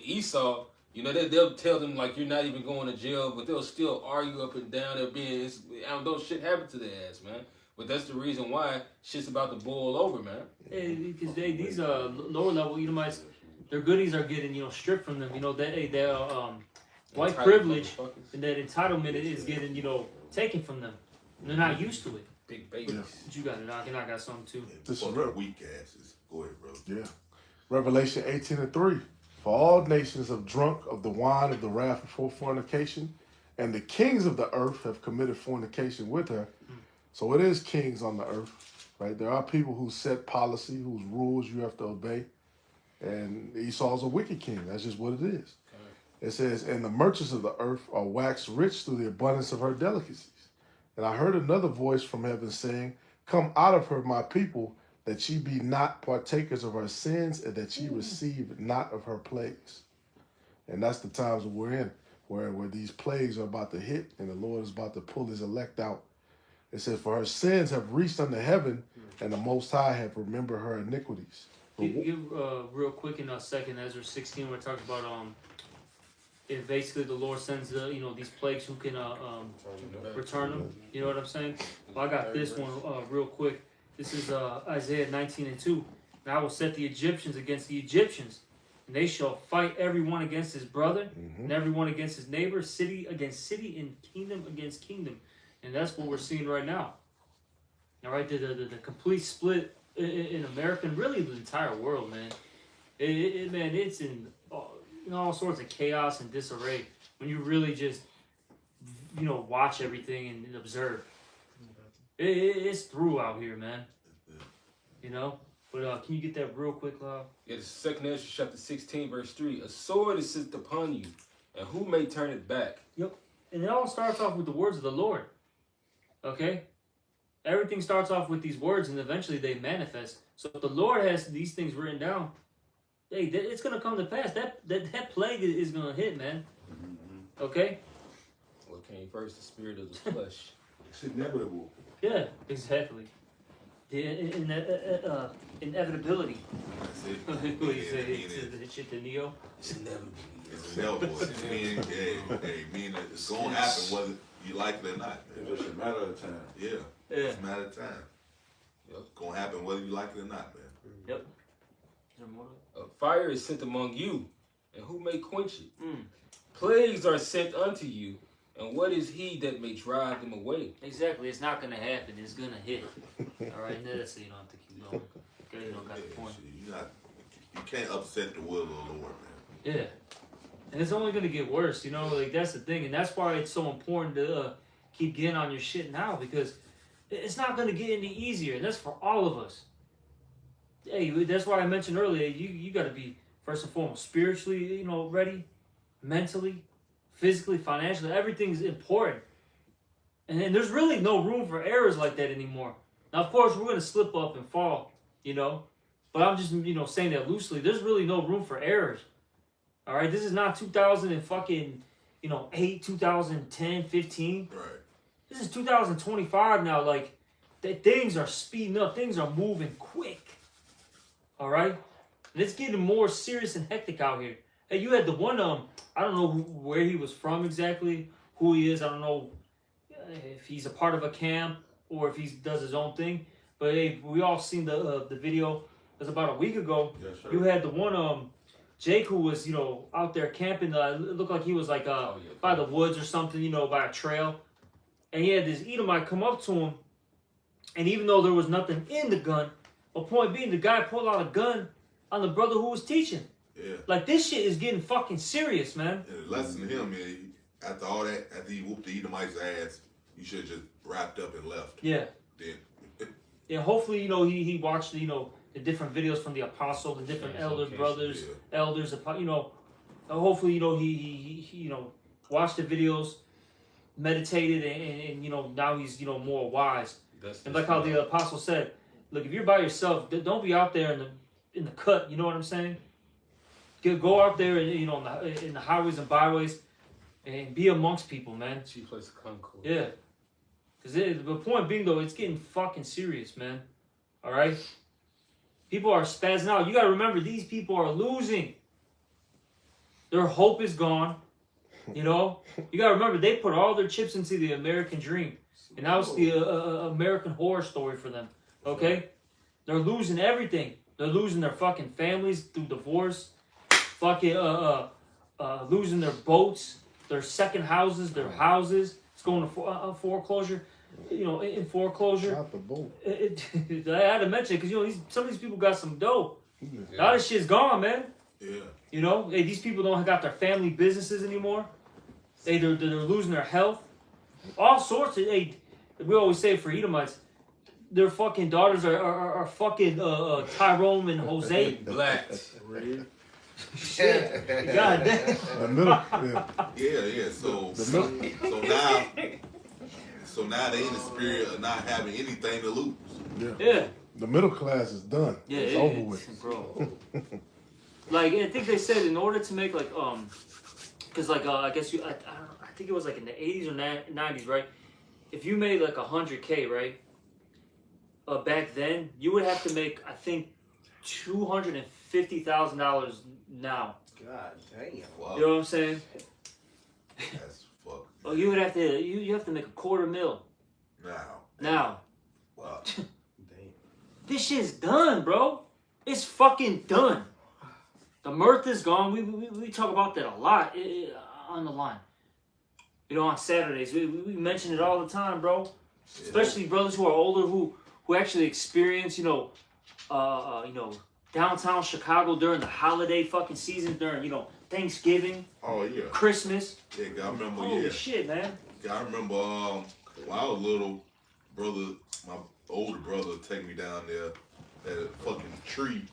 Esau, you know, they'll tell them, like, you're not even going to jail, but they'll still argue up and down. Don't shit happen to their ass, man. But that's the reason why shit's about to boil over, man. Because these lower level Edomites, their goodies are getting, you know, stripped from them. You know, their white privilege and that entitlement is getting, you know, taken from them. And they're not used to it. Big babies. Yeah. But you got it, and I got something too. This is weak asses. Go ahead, bro. Yeah. Revelation 18:3. For all nations have drunk of the wine of the wrath of fornication, and the kings of the earth have committed fornication with her. So it is kings on the earth, right? There are people who set policy, whose rules you have to obey. And Esau's a wicked king. That's just what it is. It says, and the merchants of the earth are waxed rich through the abundance of her delicacies. And I heard another voice from heaven saying, come out of her, my people, that ye be not partakers of her sins, and that ye receive not of her plagues. And that's the times that we're in, where these plagues are about to hit, and the Lord is about to pull his elect out. It says, for her sins have reached unto heaven, and the Most High have remembered her iniquities. Real quick in a second, Ezra 16, we're talking about if basically the Lord sends these plagues, who can return them. You know what I'm saying? Well, I got this one real quick. This is Isaiah 19:2. And I will set the Egyptians against the Egyptians, and they shall fight everyone against his brother, and everyone against his neighbor, city against city, and kingdom against kingdom. And that's what we're seeing right now. All right, the complete split in America, and really the entire world, man. Man, it's in all sorts of chaos and disarray when you really just watch everything and observe. It's through out here, man. But can you get that real quick, Love? Yeah, the 2nd Ezra chapter 16, verse 3. A sword is sent upon you, and who may turn it back? Yep. And it all starts off with the words of the Lord. Okay? Everything starts off with these words, and eventually they manifest. So if the Lord has these things written down, hey, it's going to come to pass. That plague is going to hit, man. Okay? What came first, the spirit of the flesh? It's inevitable. Yeah, exactly. The inevitability. That's it. What do you say? It's shit to Neo. It's inevitable. It's inevitable. Meaning it's going to happen whether you like it or not. It's just a matter of time. Yeah. It's a matter of time. It's going to happen whether you like it or not, man. Yep. A fire is sent among you, and who may quench it? Plagues are sent unto you, and what is he that may drive them away? Exactly. It's not going to happen. It's going to hit. All right? That's so you don't have to keep going. Okay, you don't got the point. You can't upset the will of the Lord, man. Yeah. And it's only going to get worse, that's the thing. And that's why it's so important to keep getting on your shit now, because it's not going to get any easier. And that's for all of us. Hey, that's why I mentioned earlier, you got to be, first and foremost, spiritually, ready, mentally, physically, financially. Everything's important. And there's really no room for errors like that anymore. Now, of course, we're going to slip up and fall, but I'm just, saying that loosely. There's really no room for errors. All right, this is not 2008, 2010, 15. Right. This is 2025 now. Like, things are speeding up. Things are moving quick. All right? And it's getting more serious and hectic out here. Hey, you had the one, I don't know where he was from exactly, who he is. I don't know if he's a part of a camp or if he does his own thing. But hey, we all seen the video was about a week ago. Yes, sir. You had the one Jake who was out there camping. It looked like he was like by the woods or something, by a trail, and he had this Edomite come up to him, and even though there was nothing in the gun, a point being the guy pulled out a gun on the brother who was teaching. Yeah. Like this shit is getting fucking serious, man. And the lesson to him is after all that, after he whooped the Edomite's ass, you should have just wrapped up and left. Yeah. Then. Yeah. Hopefully, he watched the different videos from the apostle, the different elders, brothers, elders. Hopefully, he watched the videos, meditated, and now he's more wise. And like how the apostle said, look, if you're by yourself, don't be out there in the cut. You know what I'm saying? Go out there, in the highways and byways, and be amongst people, man. Chief place of concord. Yeah. Because the point being, though, it's getting fucking serious, man. All right? People are spazzing out. You got to remember, these people are losing. Their hope is gone. You got to remember, they put all their chips into the American dream. And that was the American horror story for them. Okay? They're losing everything. They're losing their fucking families through divorce. Fucking losing their boats, their second houses, their houses. It's going to foreclosure. In foreclosure. Not the boat. I had to mention it because some of these people got some dough. A lot of shit's gone, man. Yeah. Hey, these people don't got their family businesses anymore. They're losing their health. All sorts of. Hey, we always say for Edomites, their fucking daughters are fucking Tyrone and Jose. Blacks. Shit. God damn. The middle. Yeah. So now they in the spirit of not having anything to lose. Yeah. The middle class is done. Yeah, it's over with, bro. Like I think they said in order to make because I guess I think it was like in the 80s or 90s, right? If you made like 100K, right? Back then you would have to make I think $250,000 now. God damn. Wow. You know what I'm saying? That's fuck. Oh, you would have to you have to make $250,000 now. Wow. Damn. This shit's done, bro. It's fucking done. The mirth is gone. We talk about that a lot on the line. On Saturdays we mention it all the time, bro. Especially brothers who are older who actually experience downtown Chicago during the holiday fucking season, during Thanksgiving. Oh yeah. Christmas. Yeah, I remember. Holy shit, man. I remember when I was little, my older brother take me down there at a fucking tree.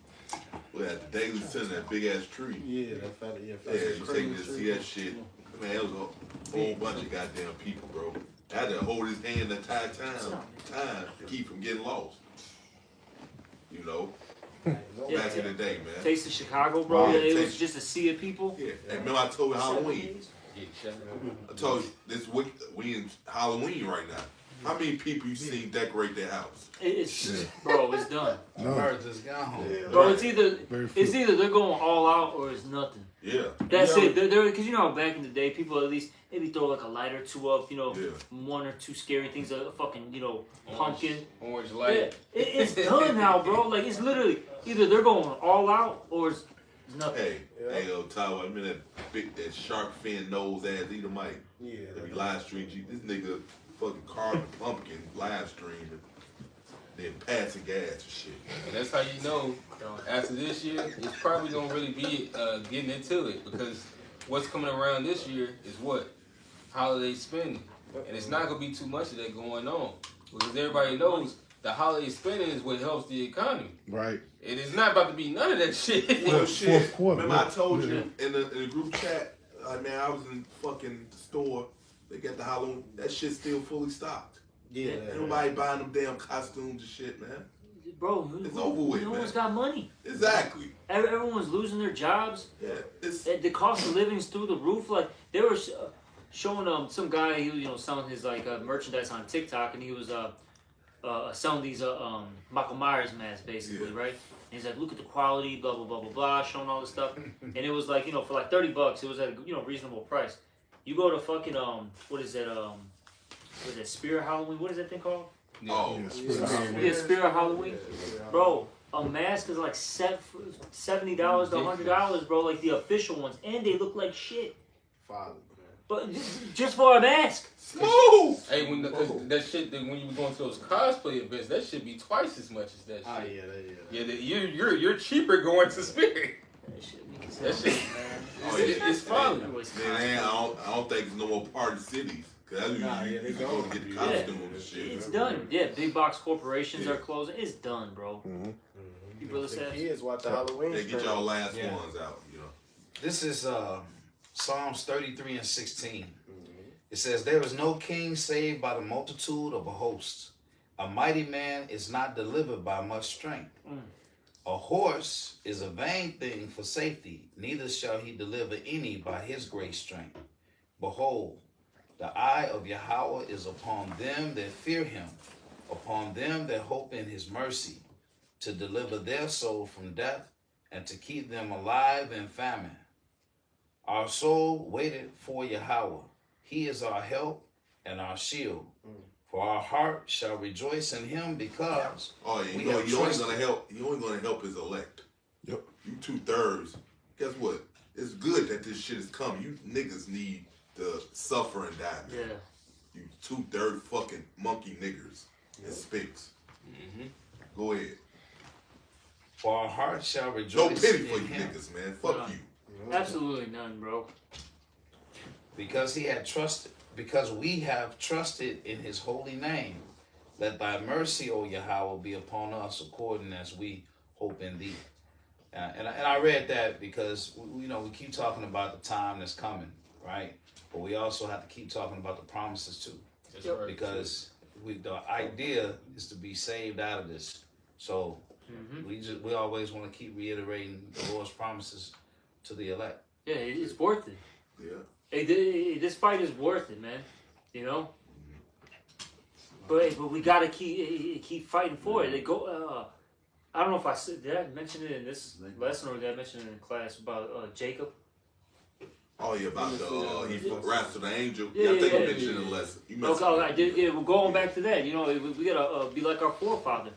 We had the Daily Center, that big ass tree. Yeah, that fat. Yeah, you take me to see that shit. Man, it was a whole bunch of goddamn people, bro. I had to hold his hand the entire time to keep from getting lost. Back in the day, man. Taste of Chicago, bro. Wow. Yeah, it was just a sea of people. Yeah, and remember I told you Halloween. Yeah, I told you this week we in Halloween right now. How many people you seen decorate their house? Bro, it's done. No. Birds is gone. Bro, it's either Very few. they're going all out or it's nothing. Yeah. That's it. They're because how back in the day, people at least maybe throw like a light or two up, one or two scary things, a fucking pumpkin. Orange Yeah, light. it's done now, bro. Like it's literally either they're going all out or it's nothing. Hey, Tyler, I mean that shark fin nose ass Edomite. Yeah. That be live stream. This nigga fucking carving pumpkin live streaming, then passing gas and shit. And that's how you know after this year, it's probably gonna really be getting into it because what's coming around this year is what? Holiday spending. And it's not gonna be too much of that going on. Because everybody knows the holiday spending is what helps the economy. Right. It is not about to be none of that shit. Well, shit. Fourth quarter. Remember I told you in the group chat, man, I was in fucking store. They got the Halloween. That shit's still fully stocked. Yeah. Ain't nobody buying them damn costumes and shit, man. Bro, It's over with, no man. one's got money. Exactly. Everyone's losing their jobs. Yeah. It's The cost of living's through the roof. Like they were showing some guy he was selling his merchandise on TikTok, and he was selling these Michael Myers masks basically, right? And he's like, look at the quality, blah blah blah blah blah, showing all this stuff, and it was like for like $30, it was at a reasonable price. You go to fucking what is that what is that Spirit Halloween? What is that thing called? oh Yeah, Yeah, Spirit Halloween, bro. a mask is like $70 to $100, bro. Like the official ones, and they look like shit. Father, man. But just for a mask. Smooth. Hey, when that shit, when you were going to those cosplay events, that should be twice as much as that shit. Ah, yeah. You're cheaper going to Spirit. That shit be That shit, Oh, yeah. it's fun. Man, I don't think there's no more party cities. Cause that's when you go to get the costume and shit. It's done. Yeah, big box corporations are closing. It's done, bro. Mm-hmm. You brother said. Kids watch the Halloween. They get y'all last ones out, This is Psalms 33 and 16. It says, there is no king saved by the multitude of a host. A mighty man is not delivered by much strength. A horse is a vain thing for safety, neither shall he deliver any by his great strength. Behold, the eye of Yahweh is upon them that fear him, upon them that hope in his mercy, to deliver their soul from death and to keep them alive in famine. Our soul waited for Yahweh. He is our help and our shield. For our heart shall rejoice in him because you only gonna help his elect. Yep. You 2/3. Guess what? It's good that this shit is coming. You niggas need to suffer and die. Man. Yeah. You 2/3 fucking monkey niggers and spicks. Go ahead. For our heart shall rejoice. No pity for you him. niggas, man. Fuck you. Absolutely none, bro. Because we have trusted in his holy name. Let thy mercy, O Yahweh, be upon us according as we hope in thee. And I read that because we keep talking about the time that's coming, right? But we also have to keep talking about the promises too. That's right. Because the idea is to be saved out of this. So we always want to keep reiterating the Lord's promises to the elect. Yeah, it's worth it. Yeah. Hey, this fight is worth it, man. You know. But we gotta keep fighting for it. They go. I don't know if did I mention it in this lesson or did I mention it in class about Jacob? Oh yeah, about he wrestled the angel. Yeah, I think yeah, I mentioned it in the lesson. Okay, I did. Yeah, we're going back to that. You know, we gotta be like our forefather.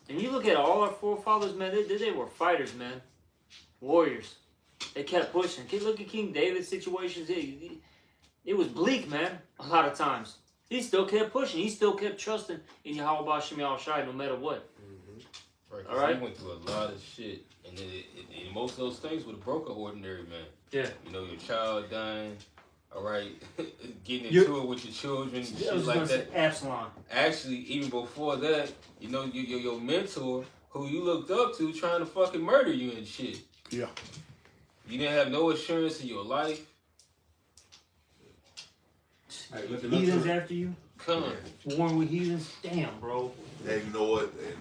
And you look at all our forefathers, man. They were fighters, man. Warriors. They kept pushing. Look at King David's situations. It was bleak, man. A lot of times. He still kept pushing. He still kept trusting in Yahweh B'Shem Yahushai no matter what. Right, all right. He went through a lot of shit, and most of those things would have broke an ordinary man. Yeah. You know, your child dying. All right, getting into it with your children, shit like that. Absalom. Actually, even before that, you know, your mentor, who you looked up to, trying to fucking murder you and shit. Yeah. You didn't have no assurance in your life. Hey, look Heathens after you? Come on. Warring with heathens? Damn, bro. And you know what? And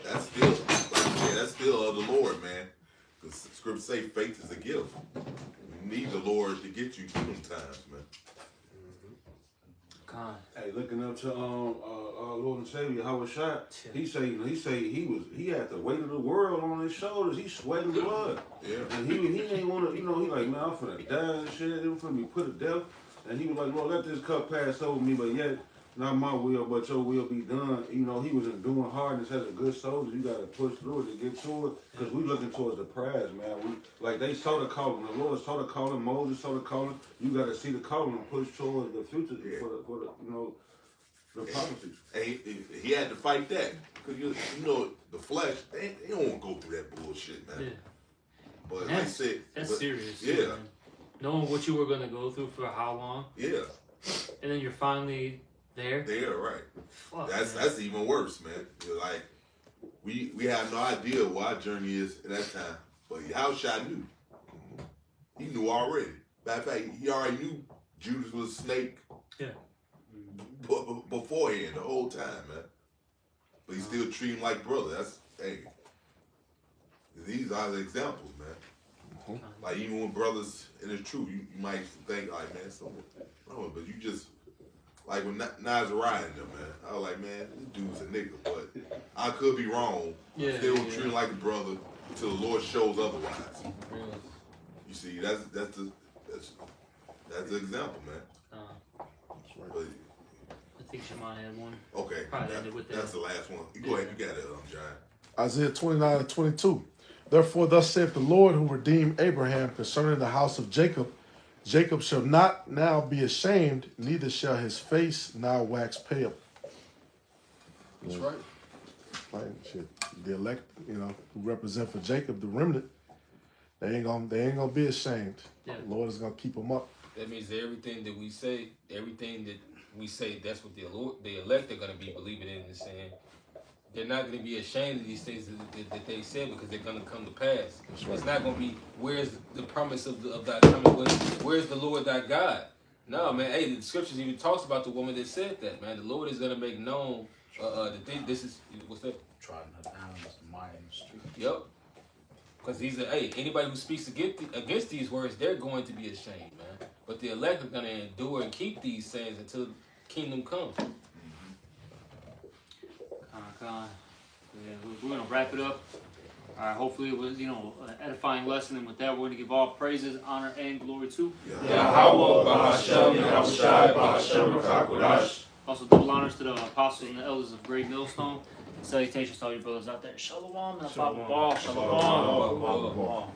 that's still, like I said, that's still of the Lord, man. The scripture say faith is a gift. You need the Lord to get you through them times, man. God. Hey, looking up to our Lord and Savior, Howard Shot, he had the weight of the world on his shoulders. He sweating blood. Yeah. And he ain't want to, he like, man, I'm finna die and shit. They finna be put to death. And he was like, Lord, let this cup pass over me, but yet not my will, but your will be done. You know, he was enduring hardness as a good soldier. You got to push through it to get to it, because we looking towards the prize, man. They saw the calling. The Lord saw the calling. Moses saw the calling. You got to see the calling and push towards the future for the the prophecies. And he had to fight that, because you know the flesh, they don't want to go through that bullshit, man. Yeah. But like I said, that's serious. Yeah. Man. Knowing what you were gonna go through for how long. Yeah. And then you're finally there. There, right. Fuck, that's even worse, man. You're like, we have no idea what our journey is at that time. But Yahushua knew. He knew already. Matter of fact, he already knew Judas was a snake. Yeah. Beforehand, the whole time, man. But he still treat him like brother. These are the examples, man. Like, even when brothers in the truth, you might think, all right, man, but you just, like when Nazariah and them, man, I was like, man, this dude's a nigga, but I could be wrong. Still treat him like a brother until the Lord shows otherwise. You see, that's the example, man. But, I think Shimon had one. okay, Probably ended with that's the last one. You go ahead, you got it, John. Isaiah 29 and 22. Therefore, thus saith the Lord who redeemed Abraham concerning the house of Jacob. Jacob shall not now be ashamed, neither shall his face now wax pale. That's right. Like, shit, the elect, who represent for Jacob, the remnant, they ain't gonna be ashamed. Yeah. The Lord is gonna keep them up. That means that everything that we say, that's what the elect are going to be believing in and saying. They're not going to be ashamed of these things that they said because they're going to come to pass. That's right. It's not going to be, where's the promise of thy coming? Where's the Lord thy God? No, man. Hey, the scriptures even talks about the woman that said that, man. The Lord is going to make known the thing. This is, what's that? Trying her down as a mire in the street. Yep. Because anybody who speaks against these words, they're going to be ashamed, man. But the elect are going to endure and keep these sayings until kingdom comes. Yeah, we're going to wrap it up. All right, hopefully it was, an edifying lesson. And with that, we're going to give all praises, honor, and glory to Also, double honors to the apostles and the elders of Great Millstone. Salutations to all your brothers out there. Shalom. Shalom. Shalom.